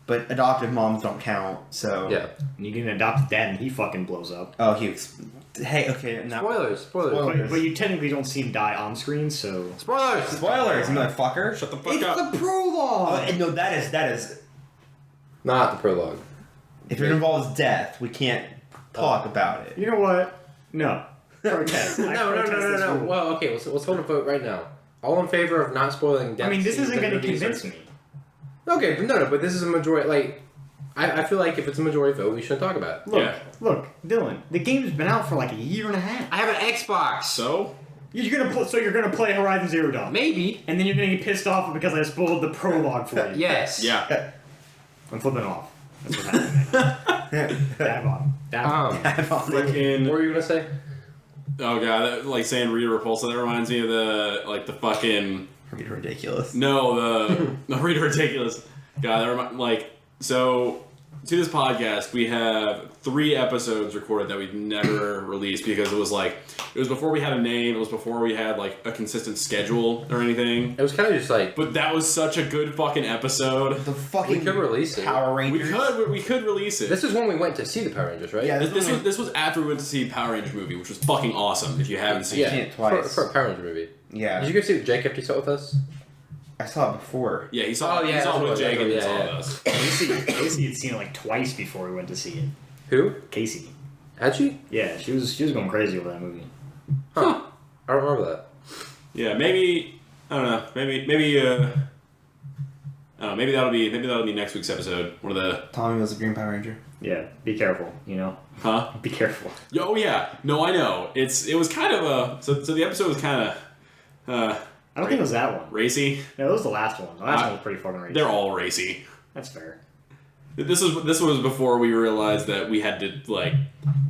Speaker 4: but adoptive moms don't count. So
Speaker 2: Yeah.
Speaker 1: And you get an adopted dad, and he fucking blows up.
Speaker 4: Oh, hey, okay, now
Speaker 2: Spoilers.
Speaker 1: But you technically don't see him die on screen, so
Speaker 2: Spoilers,
Speaker 4: motherfucker.
Speaker 5: Shut the fuck
Speaker 1: it's
Speaker 5: up.
Speaker 1: the prologue.
Speaker 4: Oh, no, that is.
Speaker 2: not the prologue.
Speaker 4: If it involves death, we can't talk about it.
Speaker 1: You know what? No. Protest.
Speaker 2: No. Well, okay, let's hold a vote right now. All in favor of not spoiling death.
Speaker 1: I mean, this
Speaker 2: scenes
Speaker 1: isn't
Speaker 2: that
Speaker 1: going to
Speaker 2: movies
Speaker 1: convince
Speaker 2: are-
Speaker 1: me.
Speaker 2: Okay, but this is a majority. Like, I feel like if it's a majority vote, we shouldn't talk about it.
Speaker 1: Look, Dylan. The game's been out for like a year and a half.
Speaker 2: I have an Xbox.
Speaker 5: So?
Speaker 1: You're gonna play Horizon Zero Dawn,
Speaker 2: Maybe.
Speaker 1: and then you're gonna get pissed off because I spoiled the prologue for you.
Speaker 2: Yes.
Speaker 5: Yeah.
Speaker 1: I'm flipping off. That's what happened. Dab on.
Speaker 5: Freaking.
Speaker 2: What were you gonna say?
Speaker 5: Oh god, like saying Rita Repulsa, that reminds me of the fucking.
Speaker 4: Ridiculous.
Speaker 5: No, the Rita Ridiculous. God, so to this podcast, we have 3 episodes recorded that we've never released because it was before we had a name, it was before we had like a consistent schedule or anything.
Speaker 2: It was kind of just like.
Speaker 5: But that was such a good fucking episode.
Speaker 4: The fucking
Speaker 2: We could release it.
Speaker 4: Power Rangers.
Speaker 5: We could release it.
Speaker 2: This is when we went to see the Power Rangers, right?
Speaker 4: Yeah,
Speaker 5: This was after we went to see Power Ranger movie, which was fucking awesome. If you haven't seen
Speaker 2: Yeah.
Speaker 4: seen it twice.
Speaker 2: For a Power Ranger movie.
Speaker 4: Yeah.
Speaker 2: Did you go see it, Jake, after you saw it with us?
Speaker 4: I saw it before.
Speaker 5: Yeah, he saw
Speaker 2: Oh, yeah,
Speaker 5: he saw it with
Speaker 2: that's
Speaker 5: Jake
Speaker 2: what
Speaker 5: and
Speaker 2: it
Speaker 5: he
Speaker 2: was.
Speaker 5: saw
Speaker 2: Yeah,
Speaker 5: it with us.
Speaker 1: Casey had seen it like twice before we went to see it.
Speaker 2: Who?
Speaker 1: Casey.
Speaker 2: Had she?
Speaker 1: Yeah, she was going crazy over that movie.
Speaker 2: Huh. I don't remember that.
Speaker 5: Yeah, maybe I don't know. Maybe that'll be next week's episode. One of the
Speaker 4: Tommy was a Green Power Ranger.
Speaker 1: Yeah, be careful. You know.
Speaker 5: huh?
Speaker 1: Be careful.
Speaker 5: Oh yeah, no, I know. It was kind of a so the episode was kind of
Speaker 1: I don't think it was that one.
Speaker 5: racy.
Speaker 1: No, it was the last one. The last one was pretty fucking racy.
Speaker 5: They're all racy.
Speaker 1: That's fair.
Speaker 5: This was before we realized that we had to like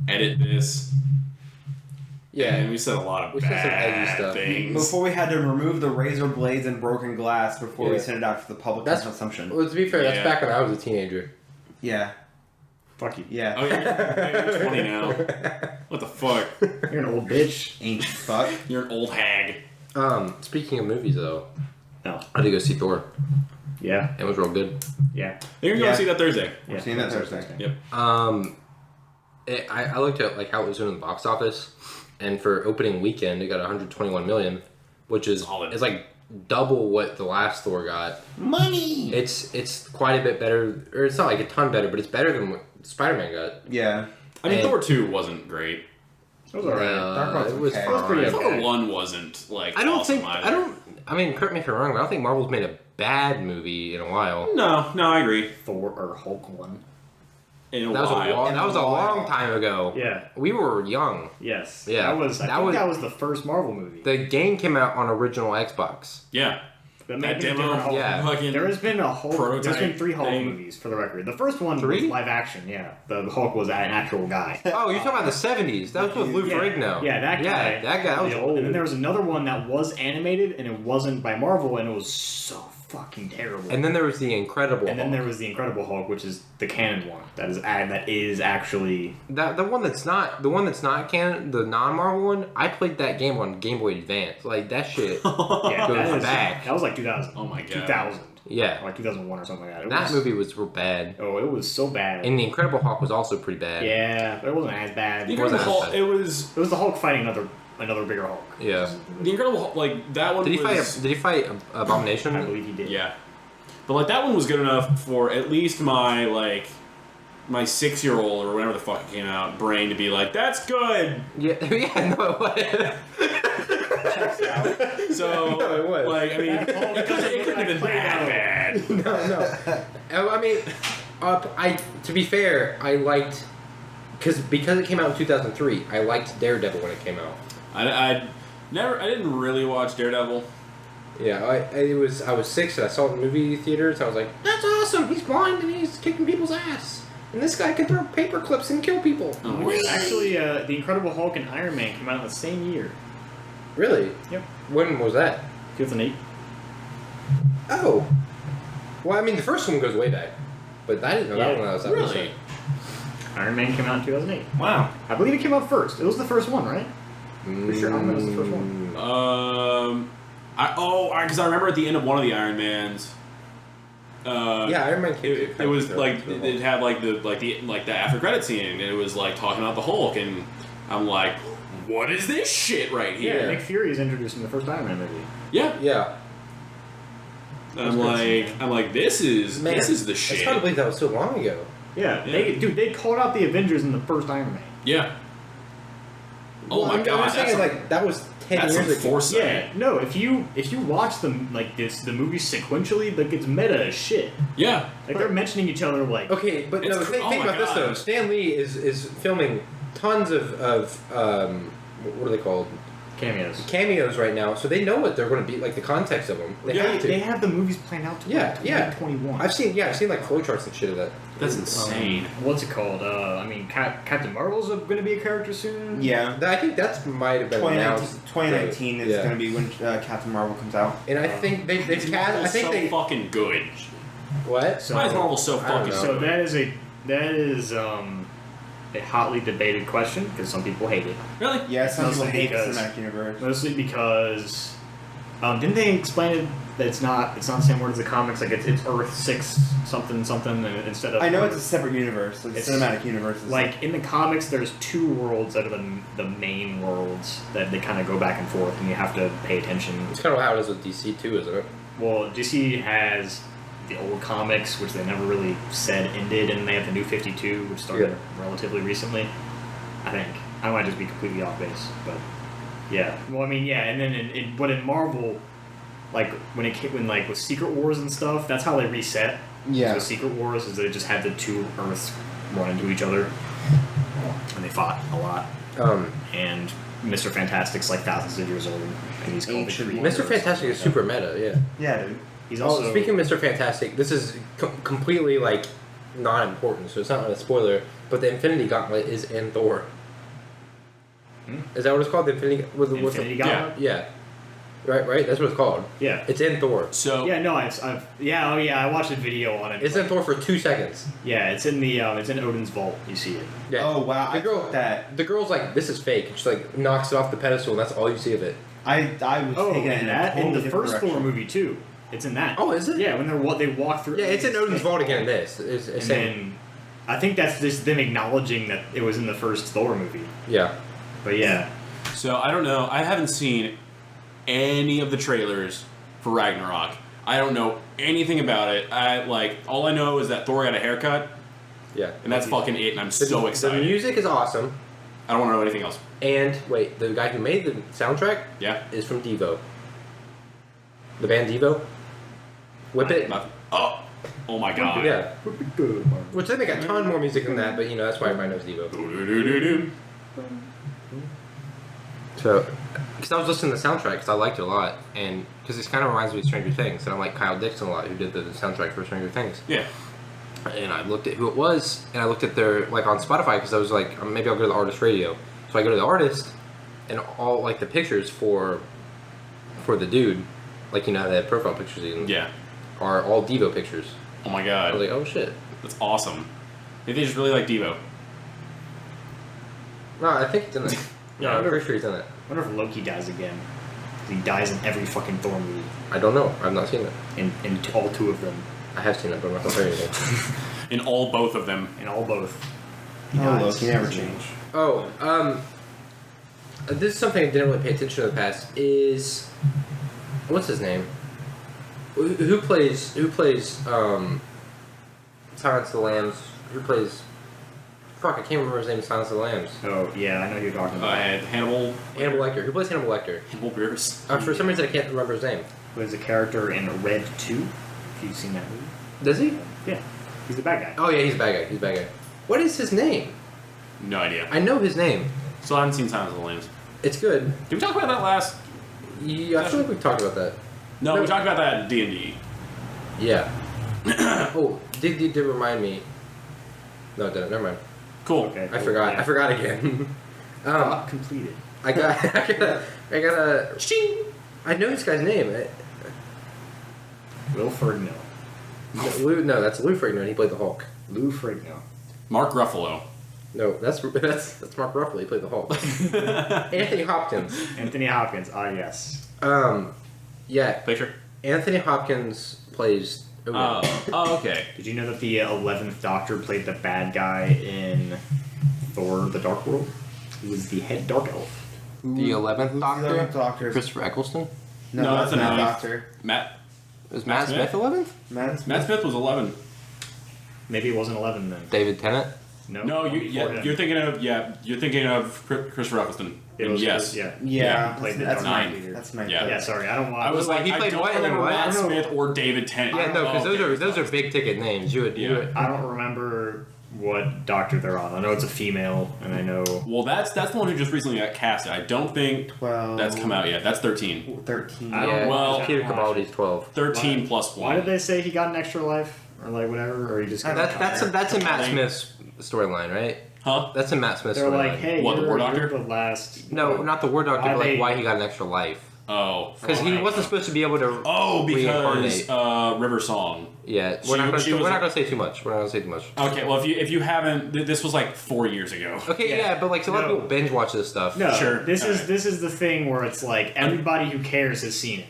Speaker 5: edit this.
Speaker 2: Yeah.
Speaker 5: And we said a lot of
Speaker 2: We said some edgy
Speaker 5: bad
Speaker 2: stuff.
Speaker 5: things.
Speaker 4: Before we had to remove the razor blades and broken glass before we
Speaker 2: Yeah.
Speaker 4: sent it out to the public
Speaker 2: That's-
Speaker 4: consumption.
Speaker 2: Well, to be fair, that's
Speaker 5: Yeah.
Speaker 2: back when I was a teenager.
Speaker 4: Yeah.
Speaker 1: Fuck you.
Speaker 4: Yeah.
Speaker 5: Oh yeah, you're 20 now. What the fuck?
Speaker 1: You're an old bitch.
Speaker 4: Ain't fuck.
Speaker 5: You're an old hag.
Speaker 2: Speaking of movies, though,
Speaker 1: No.
Speaker 2: I had to go see Thor.
Speaker 1: Yeah.
Speaker 2: It was real good.
Speaker 1: Yeah.
Speaker 5: You're going
Speaker 4: Yeah.
Speaker 5: to see that Thursday.
Speaker 1: Yeah.
Speaker 4: seeing that Thursday.
Speaker 5: Yep.
Speaker 2: I looked at like how it was doing in the box office, and for opening weekend, it got 121 million, which is
Speaker 5: Solid.
Speaker 2: it's like double what the last Thor got.
Speaker 4: Money!
Speaker 2: It's quite a bit better, or it's not like a ton better, but it's better than what Spider-Man got.
Speaker 4: Yeah.
Speaker 5: I mean,
Speaker 2: And-
Speaker 5: Thor 2 wasn't great.
Speaker 1: It was alright.
Speaker 4: Dark World's
Speaker 2: It was
Speaker 4: okay.
Speaker 1: It was pretty
Speaker 2: fine.
Speaker 1: okay.
Speaker 5: Thor 1 wasn't like.
Speaker 2: I don't
Speaker 5: awesome
Speaker 2: think
Speaker 5: either.
Speaker 2: I mean, correct me if I'm wrong, but I don't think Marvel's made a bad movie in a while.
Speaker 5: No, I agree.
Speaker 1: Thor or Hulk one.
Speaker 5: In a
Speaker 2: That was
Speaker 5: while.
Speaker 2: that was a
Speaker 4: while.
Speaker 2: long time ago.
Speaker 1: Yeah.
Speaker 2: We were young.
Speaker 1: Yes.
Speaker 2: Yeah.
Speaker 1: I think that was the first Marvel movie.
Speaker 2: The game came out on original Xbox.
Speaker 5: Yeah.
Speaker 1: That
Speaker 5: That
Speaker 1: made a
Speaker 5: demo.
Speaker 1: different Hulk.
Speaker 2: Yeah.
Speaker 5: Fucking
Speaker 1: There has been a Hulk.
Speaker 5: prototype
Speaker 1: There's been 3 Hulk
Speaker 5: thing.
Speaker 1: movies for the record. The first one
Speaker 2: Three?
Speaker 1: was live action. Yeah, the Hulk was an actual guy.
Speaker 2: Oh, you're talking about the 70s. That was with Lou
Speaker 1: Yeah.
Speaker 2: Ferrigno.
Speaker 1: Yeah, that guy.
Speaker 2: Yeah, that guy. That was
Speaker 1: Yeah,
Speaker 2: old.
Speaker 1: And then there was another one that was animated, and it wasn't by Marvel, and it was so fucking terrible.
Speaker 2: And then there was the Incredible
Speaker 1: And then
Speaker 2: Hulk.
Speaker 1: there was the Incredible Hulk, which is the canon one. That is actually
Speaker 2: The one that's not canon, the non-Marvel one. I played that game on Game Boy Advance. Like that shit.
Speaker 1: yeah,
Speaker 2: Goes
Speaker 1: that is-
Speaker 2: back.
Speaker 1: That was like 2000.
Speaker 5: Oh my God.
Speaker 1: 2000.
Speaker 2: Yeah,
Speaker 1: Like 2001 or something like that. It
Speaker 2: that
Speaker 1: was,
Speaker 2: movie was real bad.
Speaker 1: Oh, it was so bad.
Speaker 2: And the Incredible Hulk was also pretty bad.
Speaker 1: Yeah, but it wasn't as bad.
Speaker 5: The
Speaker 1: It
Speaker 5: Incredible
Speaker 2: wasn't
Speaker 5: Hulk,
Speaker 2: as
Speaker 5: it was.
Speaker 1: was the Hulk fighting another bigger Hulk.
Speaker 2: Yeah.
Speaker 5: The Incredible Hulk, like, that one
Speaker 2: Did he
Speaker 5: was.
Speaker 2: fight Abomination?
Speaker 1: I believe he did.
Speaker 5: Yeah. But, like, that one was good enough for at least my 6-year-old, or whenever the fuck it came out, brain to be like, that's good!
Speaker 2: Yeah. Yeah. No.
Speaker 5: So,
Speaker 2: No, it was.
Speaker 5: like, I mean, it couldn't have been that bad.
Speaker 2: No. I mean, to be fair, I liked because it came out in 2003. I liked Daredevil when it came out.
Speaker 5: I didn't really watch Daredevil.
Speaker 2: Yeah, I was 6 and I saw it in movie theaters. I was like, that's awesome. He's blind and he's kicking people's ass, and this guy can throw paper clips and kill people.
Speaker 5: Oh,
Speaker 1: Actually, the Incredible Hulk and Iron Man came out in the same year.
Speaker 2: Really?
Speaker 1: Yep.
Speaker 2: When was that?
Speaker 1: 2008.
Speaker 2: Oh. Well, I mean, the first one goes way back, but I didn't know that
Speaker 1: Yeah,
Speaker 2: one. I was that
Speaker 5: really?
Speaker 2: recent.
Speaker 1: Iron Man came out in 2008.
Speaker 4: Wow.
Speaker 1: I believe it came out first. It was the first one, right? Pretty sure Iron Man was the first one.
Speaker 5: Because I remember at the end of one of the Iron Mans.
Speaker 2: Yeah, Iron Man came.
Speaker 5: It was like it had the after credit scene, and it was like talking about the Hulk, and I'm like, what is this shit right
Speaker 1: Yeah,
Speaker 5: here?
Speaker 1: Nick Fury is introduced in the first Iron Man movie.
Speaker 5: Yeah.
Speaker 2: Yeah.
Speaker 5: I'm like, this is
Speaker 2: Man,
Speaker 5: the
Speaker 2: It's
Speaker 5: shit.
Speaker 2: hard to believe that was so long ago.
Speaker 1: Yeah,
Speaker 5: Yeah.
Speaker 1: they called out the Avengers in the first Iron Man.
Speaker 5: Yeah. Oh
Speaker 2: Well,
Speaker 5: my
Speaker 2: I'm
Speaker 5: god,
Speaker 2: just saying, like that was 10
Speaker 5: that's
Speaker 2: years
Speaker 5: some
Speaker 2: ago.
Speaker 5: foresight.
Speaker 1: Yeah, no, if you watch them like the movies sequentially, like it's meta as shit.
Speaker 5: Yeah.
Speaker 1: Like they're mentioning each other like
Speaker 2: Okay, but
Speaker 5: It's
Speaker 2: no, think
Speaker 5: oh my
Speaker 2: about this
Speaker 5: God.
Speaker 2: though. Stan Lee is filming tons of what are they called?
Speaker 1: cameos.
Speaker 2: Cameos right now, so they know what they're going to be, like the context of them. They
Speaker 5: Yeah,
Speaker 2: have to.
Speaker 1: They have the movies planned out to
Speaker 2: Yeah, yeah.
Speaker 1: 2021.
Speaker 2: I've seen like flow charts and shit of that.
Speaker 5: That's insane.
Speaker 1: What's it called? I mean, Captain Marvel's going to be a character soon.
Speaker 4: Yeah.
Speaker 2: I think that's might have been
Speaker 4: 2019,
Speaker 2: announced.
Speaker 4: 2019 is
Speaker 2: Yeah.
Speaker 4: going to be when Captain Marvel comes out.
Speaker 2: And I think they've cast. I
Speaker 5: Marvel's
Speaker 2: think
Speaker 5: so
Speaker 2: they
Speaker 5: fucking good.
Speaker 2: what?
Speaker 1: So-
Speaker 5: Why is Marvel so
Speaker 2: I don't
Speaker 5: fucking
Speaker 2: know.
Speaker 1: So that is a hotly debated question because some people hate it.
Speaker 5: Really?
Speaker 4: Yeah, some people
Speaker 1: Mostly
Speaker 4: hate the
Speaker 1: because-
Speaker 4: cinematic universe.
Speaker 1: Mostly because didn't they explain it that it's not the same word as the comics? Like it's Earth 6 something and instead of
Speaker 4: I know it's a separate universe. Like,
Speaker 1: It's-
Speaker 4: cinematic universe is
Speaker 1: like in the comics. There's 2 worlds that are the main worlds that they kind of go back and forth, and you have to pay attention.
Speaker 2: It's kind of how it is with DC too, isn't it?
Speaker 1: Well, DC has the old comics, which they never really said ended, and they have the New 52, which started relatively recently. I think I might just be completely off base, but yeah. Well, I mean, yeah, and then but in Marvel, like when with Secret Wars and stuff, that's how they reset.
Speaker 4: Yeah.
Speaker 1: So Secret Wars is they just had the 2 Earths run into each other, and they fought a lot. And Mr. Fantastic's like thousands of years old, and he's called
Speaker 4: Ancient
Speaker 1: the
Speaker 2: Mr. Fantastic is super meta. Yeah.
Speaker 4: Yeah, dude.
Speaker 1: He's also
Speaker 2: Speaking of Mr. Fantastic, this is completely like not important, so it's not a spoiler. But the Infinity Gauntlet is in Thor. Is that what it's called? The
Speaker 1: Infinity Gauntlet?
Speaker 2: Yeah. Right. That's what it's called.
Speaker 1: Yeah.
Speaker 2: It's in Thor.
Speaker 5: So
Speaker 1: Yeah, no, I watched a video on it.
Speaker 2: It's in Thor for 2 seconds.
Speaker 1: Yeah, it's in it's in Odin's vault. You see it.
Speaker 2: Yeah.
Speaker 4: Oh wow!
Speaker 2: The girl,
Speaker 4: that
Speaker 2: the girl's like, this is fake. And she like knocks it off the pedestal, and that's all you see of it.
Speaker 4: I was taking it
Speaker 1: and that in
Speaker 4: totally
Speaker 1: the
Speaker 4: different
Speaker 1: first Thor
Speaker 4: direction.
Speaker 1: movie too. It's in that.
Speaker 2: Oh, is it?
Speaker 1: Yeah, when they walk through.
Speaker 2: Yeah, it's in Odin's vault again. In this, it's
Speaker 1: And
Speaker 2: saying,
Speaker 1: then I think that's just them acknowledging that it was in the first Thor movie.
Speaker 2: yeah.
Speaker 1: But yeah,
Speaker 5: So I don't know. I haven't seen any of the trailers for Ragnarok. I don't know anything about it. All I know is that Thor got a haircut,
Speaker 2: Yeah.
Speaker 5: and that's fucking it. And I'm so
Speaker 2: The
Speaker 5: excited.
Speaker 2: music is awesome.
Speaker 5: I don't want to know anything else.
Speaker 2: And wait, the guy who made the soundtrack
Speaker 5: Yeah.
Speaker 2: is from Devo. The band Devo. Whip It.
Speaker 5: Nothing. Oh my god.
Speaker 2: Yeah. Which they make a ton more music than that, but that's why everybody knows Devo.
Speaker 5: Do-do-do-do-do.
Speaker 2: So, because I was listening to the soundtrack because I liked it a lot, and because this kind of reminds me of Stranger Things, and I like Kyle Dixon a lot, who did the soundtrack for Stranger Things.
Speaker 5: Yeah.
Speaker 2: And I looked at who it was, and I looked at their on Spotify because I was like, maybe I'll go to the artist radio. So I go to the artist, and all the pictures for the dude, they have profile pictures even,
Speaker 5: Yeah.
Speaker 2: are all Devo pictures.
Speaker 5: Oh my
Speaker 2: I
Speaker 5: god.
Speaker 2: was like, oh shit.
Speaker 5: That's awesome. Maybe they just really like Devo.
Speaker 2: No, I think it's in it.
Speaker 1: Yeah,
Speaker 2: I'm pretty sure he's in it.
Speaker 1: I wonder if Loki dies again. He dies in every fucking Thor movie.
Speaker 2: I don't know. I've not seen it.
Speaker 1: In all two of them.
Speaker 2: I have seen it, but I'm not gonna tell you anything.
Speaker 5: In both of them.
Speaker 1: In all both.
Speaker 4: Oh, look, he never changed.
Speaker 2: Oh, this is something I didn't really pay attention to in the past. Is what's his name? Who plays Silence of the Lambs? Who plays? Fuck, I can't remember his name. In Silence of the Lambs.
Speaker 1: Oh yeah, I know who you're talking about.
Speaker 5: Hannibal
Speaker 2: Lecter. Who plays Hannibal Lecter?
Speaker 5: Buress.
Speaker 2: For some reason, I can't remember his name.
Speaker 1: Who is a character in Red 2? If you've seen that movie.
Speaker 2: Does he?
Speaker 1: Yeah, he's the bad guy.
Speaker 2: Oh yeah, he's a bad guy. What is his name?
Speaker 5: No idea.
Speaker 2: I know his name.
Speaker 5: Still haven't seen Silence of the Lambs.
Speaker 2: It's good.
Speaker 5: Did we talk about that last?
Speaker 2: Yeah, I feel like we talked about that.
Speaker 5: No, we talked about that in D&D.
Speaker 2: Yeah. Oh, did remind me. No, it didn't. Never mind.
Speaker 5: Cool.
Speaker 1: Okay.
Speaker 2: I forgot.
Speaker 1: Yeah.
Speaker 2: I forgot again.
Speaker 1: Plot completed.
Speaker 2: I got a. I know this guy's name.
Speaker 1: Will Ferrigno.
Speaker 2: No, that's Lou Ferrigno, and he played the Hulk.
Speaker 1: Lou Ferrigno.
Speaker 5: Mark Ruffalo.
Speaker 2: No, that's Mark Ruffalo. He played the Hulk. Anthony Hopkins.
Speaker 1: Anthony Hopkins. Ah, yes.
Speaker 2: Yeah.
Speaker 5: Picture.
Speaker 2: Anthony Hopkins plays.
Speaker 5: Oh, okay.
Speaker 1: Did you know that the 11th Doctor played the bad guy in Thor: The Dark World? He was the head Dark Elf.
Speaker 2: The 11th
Speaker 4: Who's
Speaker 2: Doctor.
Speaker 4: the 11th Doctor?
Speaker 2: Christopher Eccleston.
Speaker 4: No, that's
Speaker 5: the
Speaker 4: not
Speaker 5: ninth.
Speaker 4: Doctor.
Speaker 5: Matt
Speaker 2: Is Matt
Speaker 5: Smith?
Speaker 2: Smith 11th?
Speaker 5: Matt Smith was 11.
Speaker 1: Maybe it wasn't 11 then.
Speaker 2: David Tennant.
Speaker 1: No,
Speaker 5: No,
Speaker 1: before him.
Speaker 5: you're thinking of Chris Eccleston.
Speaker 1: It was,
Speaker 5: Yes.
Speaker 1: Yeah.
Speaker 4: Yeah,
Speaker 1: He played the
Speaker 4: that's
Speaker 1: Dark
Speaker 5: nine.
Speaker 1: Leader.
Speaker 4: That's my
Speaker 5: Yeah.
Speaker 1: Yeah, sorry, I don't want.
Speaker 5: I was like,
Speaker 2: He
Speaker 5: I
Speaker 2: played
Speaker 5: don't
Speaker 2: what in
Speaker 5: remember
Speaker 2: what?
Speaker 5: Matt
Speaker 2: I don't
Speaker 5: Smith or David Tennant.
Speaker 2: Yeah, no, because
Speaker 5: Oh, okay.
Speaker 2: those are big ticket names. You would.
Speaker 1: I don't remember what Doctor they're on. I know it's a female, and I know.
Speaker 5: Well, that's the one who just recently got casted. I don't think
Speaker 4: 12.
Speaker 5: that's come out yet. That's 13.
Speaker 4: 13.
Speaker 1: I don't
Speaker 2: Yeah,
Speaker 5: well-
Speaker 2: Peter Cabaldi's 12.
Speaker 5: 13 plus 1.
Speaker 1: Why did they say he got an extra life or like whatever, or he just? Got
Speaker 2: That's in Matt Smith's storyline, right?
Speaker 5: Huh?
Speaker 2: That's in Matt Smith's
Speaker 1: They're
Speaker 2: storyline.
Speaker 1: like, hey,
Speaker 5: What, the
Speaker 1: you're,
Speaker 5: War Doctor?
Speaker 1: you're the last.
Speaker 2: No, not the War Doctor,
Speaker 1: Why
Speaker 2: but like
Speaker 1: they-
Speaker 2: why he got an extra life.
Speaker 5: Oh.
Speaker 2: Because he wasn't supposed to be able to.
Speaker 5: Oh, because
Speaker 2: reincarnate.
Speaker 5: River Song.
Speaker 2: Yeah,
Speaker 5: She
Speaker 2: we're not
Speaker 5: was-
Speaker 2: gonna say too much. We're not gonna say too much.
Speaker 5: Okay, well, if you haven't, this was like 4 years ago.
Speaker 2: Okay, yeah, but like so a lot of
Speaker 1: No.
Speaker 2: people binge watch this stuff.
Speaker 1: No,
Speaker 5: Sure.
Speaker 1: This is
Speaker 5: Alright.
Speaker 1: this is the thing where it's like everybody who cares has seen it.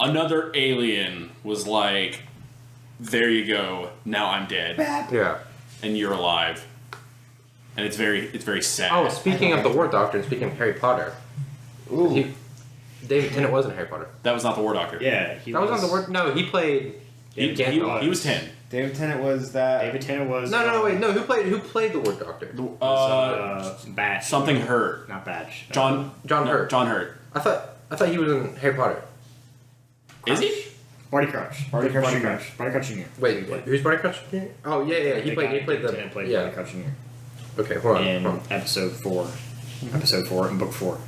Speaker 5: Another alien was like, there you go. Now I'm dead,
Speaker 2: Yeah.
Speaker 5: and you're alive, and it's very sad.
Speaker 2: Oh, speaking of the War Doctor and speaking of Harry Potter,
Speaker 4: Ooh.
Speaker 2: David Tennant wasn't Harry Potter.
Speaker 5: That was not the War Doctor.
Speaker 1: Yeah, he
Speaker 2: That was on the War. No, he played.
Speaker 5: He was 10.
Speaker 4: David Tennant was that.
Speaker 1: David Tennant was.
Speaker 2: No, wait, no. Who played the War Doctor?
Speaker 1: Batch.
Speaker 5: Something Hurt.
Speaker 1: Not Batch.
Speaker 2: John Hurt.
Speaker 5: John Hurt.
Speaker 2: I thought he was in Harry Potter.
Speaker 5: Is he?
Speaker 1: Barty Crouch.
Speaker 4: Barty Crouch Jr.
Speaker 1: Barty Crouch Jr.
Speaker 2: Wait,
Speaker 1: He played.
Speaker 2: who's Barty Crouch? Oh yeah. He played the.
Speaker 1: Tennant played
Speaker 2: Yeah.
Speaker 1: Barty Crouch Jr.
Speaker 2: Okay, hold on.
Speaker 1: In episode 4. Episode 4 in book 4.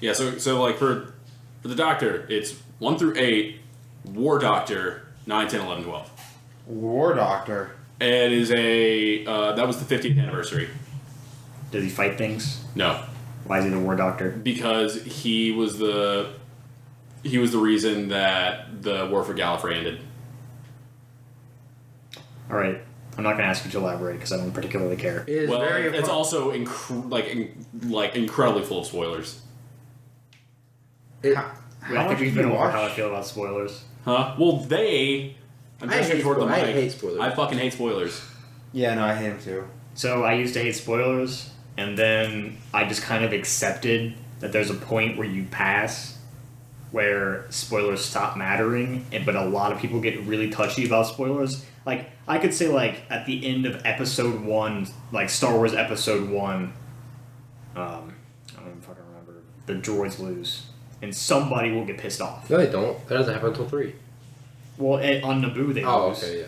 Speaker 5: Yeah. So like for the Doctor, it's 1 through 8. War Doctor 9, 10, 11, 12.
Speaker 4: War Doctor.
Speaker 5: It is a that was the 50th anniversary.
Speaker 1: Does he fight things?
Speaker 5: No,
Speaker 1: Why is he the War Doctor?
Speaker 5: because he was the reason that the War for Gallifrey ended.
Speaker 1: All right, I'm not gonna ask you to elaborate because I don't particularly care.
Speaker 2: It is
Speaker 5: Well,
Speaker 2: very.
Speaker 5: it's also incredibly full of spoilers.
Speaker 2: It,
Speaker 1: Wait, I think we've been over how I feel about spoilers.
Speaker 5: Huh? Well, I'm
Speaker 2: I
Speaker 5: gesturing
Speaker 2: hate
Speaker 5: toward the
Speaker 2: spo-
Speaker 5: mic.
Speaker 2: I hate spoilers.
Speaker 5: I fucking hate spoilers.
Speaker 4: Yeah, no, I hate him too.
Speaker 1: So I used to hate spoilers, and then I just kind of accepted that there's a point where you pass where spoilers stop mattering, but a lot of people get really touchy about spoilers. Like, I could say, like, at the end of episode 1, like Star Wars episode 1, I don't even fucking remember, the droids lose, and somebody will get pissed off.
Speaker 2: no, they don't. That doesn't happen until 3.
Speaker 1: Well, on Naboo they
Speaker 2: Oh,
Speaker 1: lose.
Speaker 2: okay, yeah.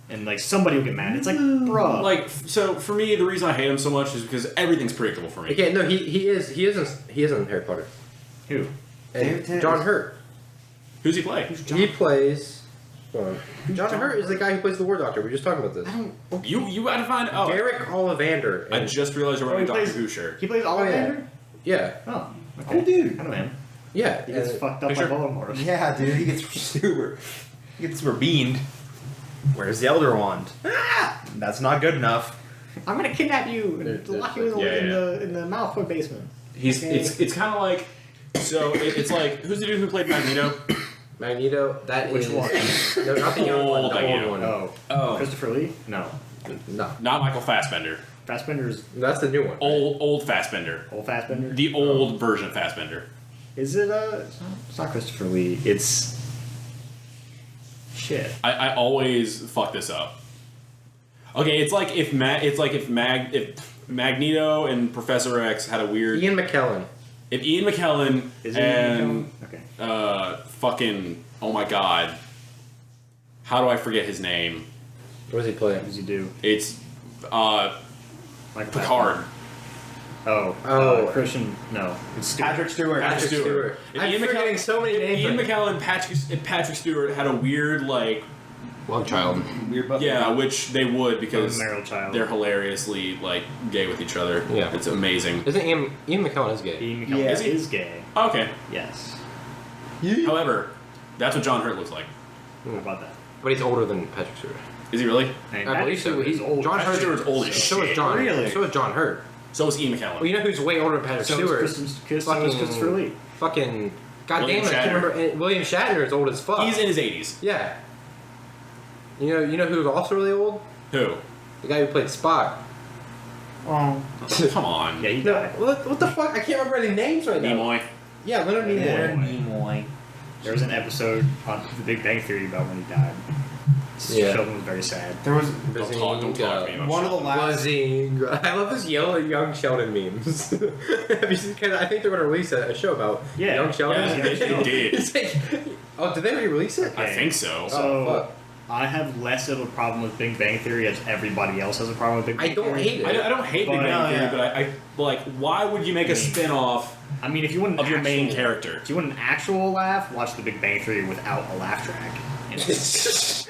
Speaker 1: And, like, somebody will get mad. It's like, bruh.
Speaker 5: Like, so for me, the reason I hate him so much is because everything's predictable for me.
Speaker 2: Okay, no, he isn't Harry Potter.
Speaker 1: Who?
Speaker 2: And
Speaker 4: David Tennant
Speaker 2: John
Speaker 4: is-
Speaker 2: Hurt.
Speaker 5: Who's he play?
Speaker 2: He plays. John Hurt is the guy who plays the War Doctor. We were just talking about this.
Speaker 5: You gotta find. Oh,
Speaker 2: Derek Ollivander.
Speaker 5: I
Speaker 2: and-
Speaker 5: just realized you're
Speaker 1: Oh,
Speaker 5: wearing
Speaker 1: he
Speaker 5: a Doctor
Speaker 1: plays-
Speaker 5: Who shirt.
Speaker 1: He plays
Speaker 2: Oh,
Speaker 1: Ollivander?
Speaker 2: yeah,
Speaker 1: Oh, okay.
Speaker 4: Cool dude.
Speaker 1: I know him.
Speaker 2: yeah.
Speaker 1: He gets
Speaker 2: and-
Speaker 1: fucked up
Speaker 5: picture?
Speaker 1: by Voldemort.
Speaker 4: Yeah, dude, he gets super beamed. Where's the Elder Wand? Ah, that's not good enough.
Speaker 1: I'm gonna kidnap you and
Speaker 2: There's-
Speaker 1: lock you in the,
Speaker 5: yeah,
Speaker 1: in
Speaker 5: yeah.
Speaker 1: the in the Malfoy basement.
Speaker 5: He's
Speaker 1: Okay.
Speaker 5: it's kind of like. So it's like who's the dude who played Magneto?
Speaker 2: Magneto. That
Speaker 1: Which
Speaker 2: is-
Speaker 1: one?
Speaker 2: No, not the young one.
Speaker 5: Old
Speaker 2: The
Speaker 5: Magneto.
Speaker 2: old one.
Speaker 1: Oh, Christopher Lee? No,
Speaker 2: No,
Speaker 5: Not Michael Fassbender.
Speaker 1: Fassbender's
Speaker 2: that's the new one.
Speaker 5: Old Fassbender.
Speaker 1: old Fassbender.
Speaker 5: The old version of Fassbender.
Speaker 1: Is it? It's not Christopher Lee. It's shit.
Speaker 5: I always fuck this up. Okay, it's like if Magneto and Professor X had a weird.
Speaker 2: Ian McKellen.
Speaker 5: If Ian McKellen
Speaker 1: Is it?
Speaker 5: and
Speaker 1: Okay.
Speaker 5: fucking oh my god, how do I forget his name?
Speaker 2: What does he play?
Speaker 1: What does he do?
Speaker 5: It's
Speaker 1: Like
Speaker 5: Picard.
Speaker 1: Oh.
Speaker 2: Oh.
Speaker 1: Christian. No. It's Stewart.
Speaker 4: Patrick Stewart.
Speaker 5: Patrick Stewart. If
Speaker 2: I'm
Speaker 5: Ian
Speaker 2: forgetting
Speaker 5: McKellen-
Speaker 2: so many names.
Speaker 5: Ian
Speaker 2: right now.
Speaker 5: McKellen and Patrick Stewart had a weird like
Speaker 2: Love child.
Speaker 4: Weird butt.
Speaker 5: yeah, which they would because
Speaker 1: Meryl Child.
Speaker 5: they're hilariously like gay with each other.
Speaker 2: Yeah.
Speaker 5: It's amazing.
Speaker 2: Isn't Ian McKellen is gay?
Speaker 1: Ian McKellen
Speaker 4: Yeah.
Speaker 1: is gay.
Speaker 5: Okay.
Speaker 1: Yes.
Speaker 5: However, that's what John Hurt looks like.
Speaker 1: How about that?
Speaker 2: But he's older than Patrick Stewart.
Speaker 5: Is he really?
Speaker 1: And
Speaker 2: I believe so.
Speaker 1: He's old.
Speaker 2: John
Speaker 5: Patrick
Speaker 2: Hurt
Speaker 5: Stewart's old as
Speaker 2: So is
Speaker 5: shit.
Speaker 2: John.
Speaker 4: Really?
Speaker 2: So is John Hurt.
Speaker 5: So is Ian McKellen.
Speaker 2: Well, you know who's way older than Patrick
Speaker 1: So is
Speaker 2: Stewart?
Speaker 1: Christopher Lee.
Speaker 2: Fucking. God
Speaker 5: William
Speaker 2: damn it! I can't
Speaker 5: Shatner.
Speaker 2: remember. And William Shatner is old as fuck.
Speaker 5: He's in his 80s.
Speaker 2: Yeah. You know who's also really old?
Speaker 5: Who?
Speaker 2: The guy who played Spock.
Speaker 4: Oh.
Speaker 5: Come on.
Speaker 1: Yeah, he died.
Speaker 2: What the fuck? I can't remember any names right now.
Speaker 5: Nimoy.
Speaker 2: Yeah, Leonard Nimoy.
Speaker 4: Leonard Nimoy.
Speaker 1: There was an episode on The Big Bang Theory about when he died.
Speaker 2: Yeah.
Speaker 1: Sheldon was very sad.
Speaker 4: There was
Speaker 5: Don't talk to me about
Speaker 4: one of the
Speaker 5: Sheldon.
Speaker 4: last.
Speaker 2: I love this young Sheldon memes. Have you seen? Cause I think they're going to release a show about
Speaker 1: Yeah.
Speaker 2: young Sheldon.
Speaker 5: Yeah, they did.
Speaker 2: It's like, oh, did they re-release it?
Speaker 5: I think so.
Speaker 1: So
Speaker 2: Oh, fuck.
Speaker 1: I have less of a problem with Big Bang Theory as everybody else has a problem with Big Bang
Speaker 2: I don't
Speaker 1: Theory.
Speaker 2: hate it.
Speaker 5: I don't hate Big
Speaker 1: But-
Speaker 5: Bang Theory,
Speaker 4: yeah.
Speaker 5: but I like. Why would you make a spin-off
Speaker 1: I mean, if you want an
Speaker 5: of your main
Speaker 1: actual-
Speaker 5: character?
Speaker 1: If you want an actual laugh, watch The Big Bang Theory without a laugh track. And it's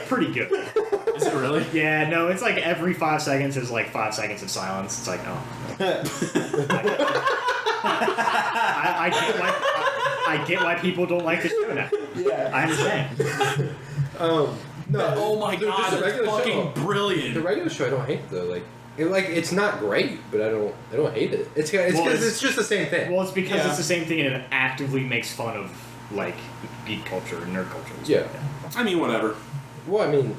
Speaker 1: pretty good.
Speaker 5: Is it really?
Speaker 1: Yeah, no, it's like every 5 seconds is like 5 seconds of silence. It's like, I get why people don't like the show now.
Speaker 4: Yeah.
Speaker 1: I understand.
Speaker 2: No,
Speaker 5: Oh my
Speaker 2: dude,
Speaker 5: god,
Speaker 2: just the
Speaker 5: that's
Speaker 2: regular
Speaker 5: fucking
Speaker 2: show. The
Speaker 5: brilliant.
Speaker 2: regular show I don't hate though. It's not great, but I don't hate it. It's
Speaker 1: Well,
Speaker 2: it's just the same thing.
Speaker 1: Well, it's because
Speaker 5: Yeah.
Speaker 1: it's the same thing and it actively makes fun of like geek culture and nerd culture. and stuff
Speaker 2: Yeah.
Speaker 1: like that.
Speaker 5: I mean, whatever.
Speaker 2: Well, I mean,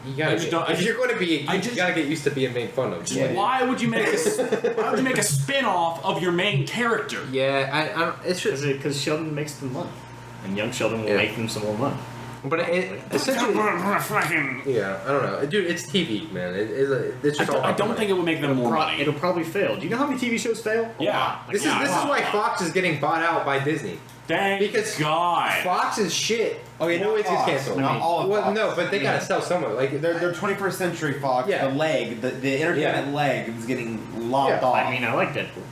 Speaker 2: you gotta.
Speaker 5: I just don't- I
Speaker 2: if
Speaker 5: just-
Speaker 2: you're going to be,
Speaker 5: I
Speaker 2: you
Speaker 5: just-
Speaker 2: gotta get used to being made fun of.
Speaker 5: Just why would you make a spin-off of your main character?
Speaker 2: Yeah, I it's just.
Speaker 1: Because Sheldon makes them money, and young Sheldon will
Speaker 2: Yeah.
Speaker 1: make them some more money.
Speaker 2: But it essentially.
Speaker 5: Fucking.
Speaker 2: Yeah, I don't know, dude. It's TV, man. It's just all.
Speaker 5: I don't think it would make them more money.
Speaker 1: It'll probably fail. Do you know how many TV shows fail? A
Speaker 5: Yeah.
Speaker 1: lot. Like,
Speaker 2: This is why Fox is getting bought out by Disney.
Speaker 5: Thank
Speaker 2: Because
Speaker 5: God.
Speaker 2: Fox is shit.
Speaker 4: Okay, not
Speaker 2: always gets
Speaker 4: Fox,
Speaker 2: canceled.
Speaker 4: not all of
Speaker 2: Well,
Speaker 4: Fox.
Speaker 2: no, but they gotta sell somewhere. Like
Speaker 4: They're 21st Century Fox.
Speaker 2: Yeah.
Speaker 4: The leg, the entertainment leg is getting lopped
Speaker 2: Yeah,
Speaker 4: off.
Speaker 1: I mean, I like Deadpool.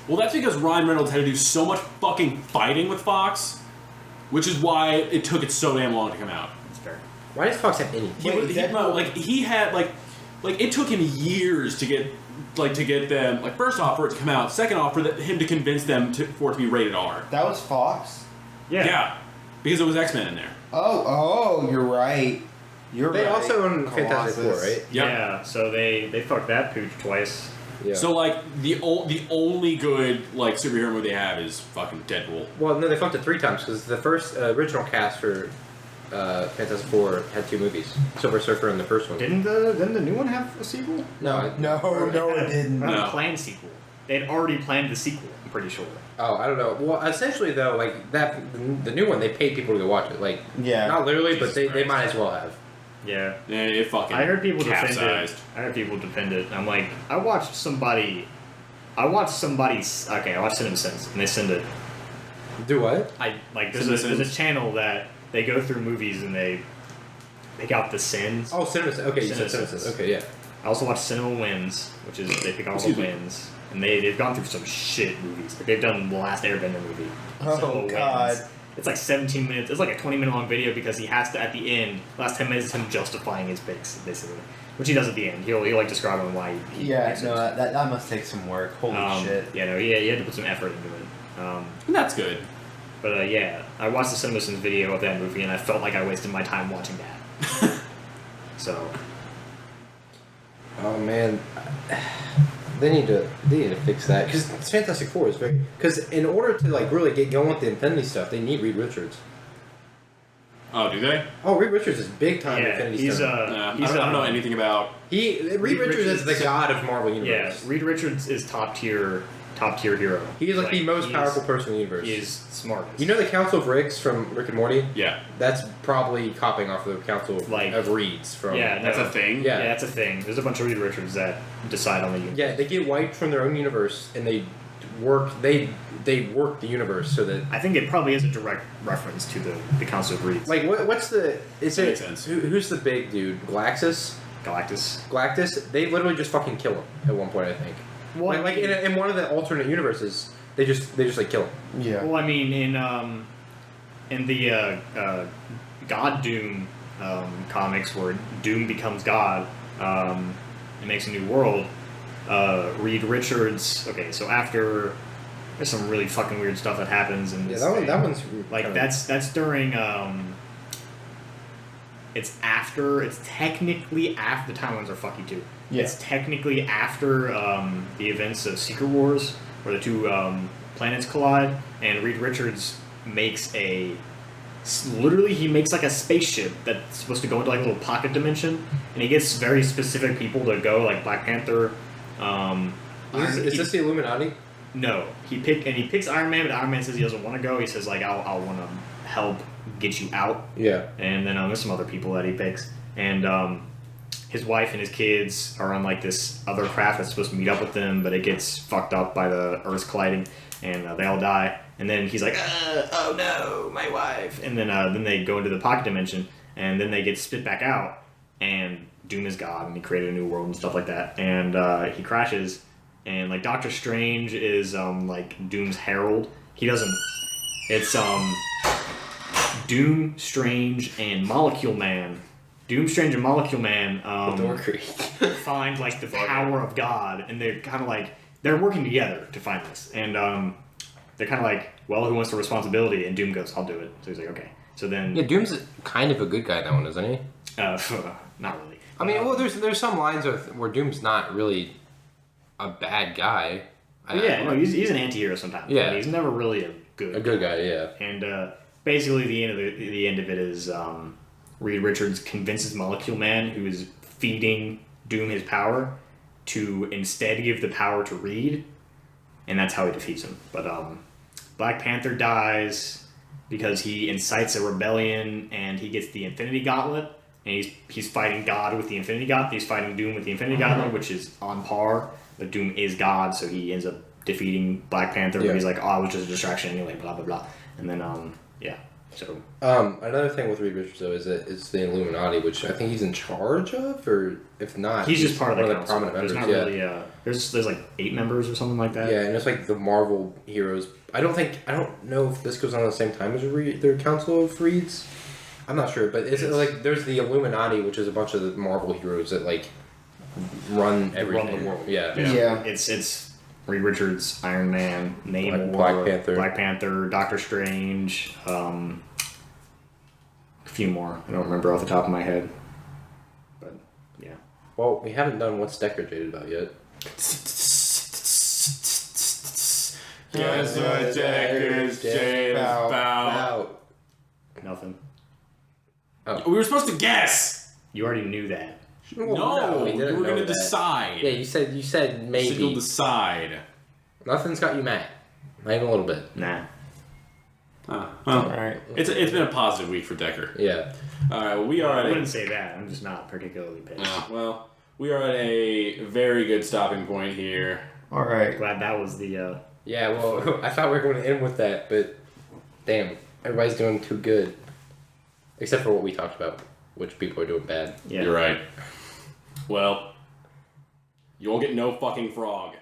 Speaker 5: Well, that's because Ryan Reynolds had to do so much fucking fighting with Fox which is why it took it so damn long to come out.
Speaker 1: That's fair.
Speaker 2: Why does Fox have any?
Speaker 5: He had it took him years to get them first off for it to come out, second off for him to convince them for it to be rated R.
Speaker 4: That was Fox?
Speaker 5: Yeah, because it was X-Men in there.
Speaker 4: Oh, you're right.
Speaker 2: They also own Fantastic Four, right?
Speaker 5: Yep.
Speaker 1: Yeah, so they fucked that pooch twice.
Speaker 2: Yeah.
Speaker 5: So the only good superhero movie they have is fucking Deadpool.
Speaker 2: Well, no, they fucked it 3 times because the first original cast for Fantastic Four had 2 movies. Silver Surfer and the first one.
Speaker 1: Didn't the new one have a sequel?
Speaker 2: No,
Speaker 4: it didn't.
Speaker 1: Not
Speaker 5: No.
Speaker 1: a planned sequel. They had already planned the sequel. I'm pretty sure.
Speaker 2: Oh, I don't know. Well, essentially though, the new one, they paid people to go watch it.
Speaker 4: Yeah.
Speaker 2: Not literally,
Speaker 5: Jesus
Speaker 2: but they
Speaker 5: Christ.
Speaker 2: might as well have.
Speaker 1: Yeah.
Speaker 5: Yeah, it fucking.
Speaker 1: I heard people defend
Speaker 5: capsized.
Speaker 1: it. I heard people defend it. And I'm like, I watched somebody's. Okay, I watched CinemaSins, and they send it.
Speaker 2: Do what?
Speaker 1: There's a channel that they go through movies and they pick out the sins.
Speaker 2: Oh, CinemaSins. Okay, you said
Speaker 1: CinemaSins.
Speaker 2: CinemaSins. Okay, yeah.
Speaker 1: I also watched Cinema Wins, which is they pick out all the
Speaker 5: Excuse me.
Speaker 1: wins, and they've gone through some shit movies. They've done the last Airbender movie.
Speaker 4: Oh,
Speaker 1: Cinema
Speaker 4: God.
Speaker 1: Wins. It's 17 minutes. It's a 20-minute long video because he has to at the end. Last 10 minutes is him justifying his picks, basically, which he does at the end. He'll describe on why. He
Speaker 4: Yeah,
Speaker 1: picks
Speaker 4: no,
Speaker 1: it.
Speaker 4: that must take some work. Holy shit.
Speaker 1: Yeah, no, he had to put some effort into it.
Speaker 5: That's good.
Speaker 1: But yeah, I watched the CinemaSins video of that movie, and I felt like I wasted my time watching that. So.
Speaker 2: Oh man, they need to fix that because Fantastic Four is very because in order to really get going with the Infinity stuff, they need Reed Richards.
Speaker 5: Oh, do they?
Speaker 2: Oh, Reed Richards is big time
Speaker 1: Yeah,
Speaker 2: Infinity
Speaker 1: he's
Speaker 2: stuff.
Speaker 5: I don't know anything about.
Speaker 2: Reed Richards is the god of Marvel Universe.
Speaker 1: Yeah, Reed Richards is top tier hero.
Speaker 2: He is the most
Speaker 1: he's-
Speaker 2: powerful person in the universe.
Speaker 1: He is smartest.
Speaker 2: You know the Council of Ricks from Rick and Morty?
Speaker 5: Yeah,
Speaker 2: That's probably copying off the Council of Reeds from.
Speaker 1: Yeah,
Speaker 5: that's a thing.
Speaker 2: Yeah.
Speaker 1: Yeah, that's a thing. There's a bunch of Reed Richards that decide on the universe.
Speaker 2: Yeah, they get wiped from their own universe and they work. They work the universe so that.
Speaker 1: I think it probably is a direct reference to the Council of Reeds.
Speaker 2: What's the? Is
Speaker 5: That
Speaker 2: it
Speaker 5: makes sense.
Speaker 2: who's the big dude? Galactus.
Speaker 1: Galactus.
Speaker 2: They literally just fucking kill him at one point. I think.
Speaker 1: Well,
Speaker 2: In one of the alternate universes, they just kill him.
Speaker 4: Yeah.
Speaker 1: Well, I mean, in the God Doom comics, where Doom becomes God and makes a new world, Reed Richards. Okay, so after there's some really fucking weird stuff that happens, and
Speaker 2: Yeah, that one's
Speaker 1: that's during. It's technically after the timelines are fucky too.
Speaker 4: Yeah.
Speaker 1: It's technically after the events of Secret Wars, where the two planets collide, and Reed Richards makes literally he makes a spaceship that's supposed to go into a little pocket dimension, and he gets very specific people to go, like Black Panther.
Speaker 2: Is this the Illuminati?
Speaker 1: No, he picks Iron Man, but Iron Man says he doesn't want to go. He says I'll want to help get you out.
Speaker 2: Yeah.
Speaker 1: And then there's some other people that he picks, and his wife and his kids are on this other craft that's supposed to meet up with them, but it gets fucked up by the Earth's colliding, and they all die. And then he's like, "Oh no, my wife!" And then they go into the pocket dimension, and then they get spit back out, and Doom is God, and he created a new world and stuff like that. And he crashes, and Doctor Strange is Doom's herald. He doesn't. It's Doom, Strange, and Molecule Man. Doom, Strange, and Molecule Man find the power of God, and they're kind of they're working together to find this, and they're kind of well, who wants the responsibility? And Doom goes, "I'll do it." So he's like, "Okay." So then,
Speaker 2: Yeah, Doom's kind of a good guy in that one, isn't he?
Speaker 1: not really.
Speaker 2: I mean, well, there's some lines where Doom's not really a bad guy.
Speaker 1: He's an anti-hero sometimes.
Speaker 2: Yeah.
Speaker 1: But he's never really a good
Speaker 2: guy. Yeah.
Speaker 1: And basically, the end of it is Reed Richards convinces Molecule Man, who is feeding Doom his power, to instead give the power to Reed, and that's how he defeats him. But Black Panther dies because he incites a rebellion, and he gets the Infinity Gauntlet, and he's fighting God with the Infinity Gauntlet. He's fighting Doom with the Infinity Gauntlet, which is on par. But Doom is God, so he ends up defeating Black Panther.
Speaker 2: Yeah.
Speaker 1: But he's like, "Oh, I was just a distraction anyway." Blah blah blah. And then yeah. So
Speaker 2: Another thing with Reed Richards though is that it's the Illuminati, which I think he's in charge of, or if not,
Speaker 1: he's just part of the
Speaker 2: one
Speaker 1: council.
Speaker 2: prominent
Speaker 1: There's
Speaker 2: members.
Speaker 1: not really there's like 8 members or something like that.
Speaker 2: Yeah, and it's like the Marvel heroes. I don't know if this goes on at the same time as their Council of Reeds. I'm not sure, but it's like there's the Illuminati, which is a bunch of the Marvel heroes that like run everything.
Speaker 1: Run the world.
Speaker 4: Yeah.
Speaker 1: It's Reed Richards, Iron Man, Namor,
Speaker 2: Black
Speaker 1: Panther, Doctor Strange, a few more. I don't remember off the top of my head. But yeah.
Speaker 2: Well, we haven't done what's Decker jaded about yet.
Speaker 5: Guess what Decker's jaded about?
Speaker 1: Nothing.
Speaker 5: We were supposed to guess.
Speaker 1: You already knew that.
Speaker 5: No,
Speaker 2: we
Speaker 5: you
Speaker 2: didn't
Speaker 5: were
Speaker 2: know
Speaker 5: gonna
Speaker 2: that.
Speaker 5: decide.
Speaker 2: Yeah, you said maybe.
Speaker 5: You'll decide.
Speaker 2: Nothing's got you mad. Not even a little bit.
Speaker 1: Nah.
Speaker 5: Well,
Speaker 4: Alright.
Speaker 5: it's been a positive week for Decker.
Speaker 2: Yeah.
Speaker 5: All right, well, we are
Speaker 1: I
Speaker 5: at a,
Speaker 1: wouldn't say that. I'm just not particularly pissed.
Speaker 5: well, we are at a very good stopping point here.
Speaker 4: Alright.
Speaker 1: Glad that was the.
Speaker 2: Yeah, well, I thought we were going to end with that, but damn, everybody's doing too good. Except for what we talked about, which people are doing bad.
Speaker 1: Yeah.
Speaker 5: You're right. Well, you'll get no fucking frog.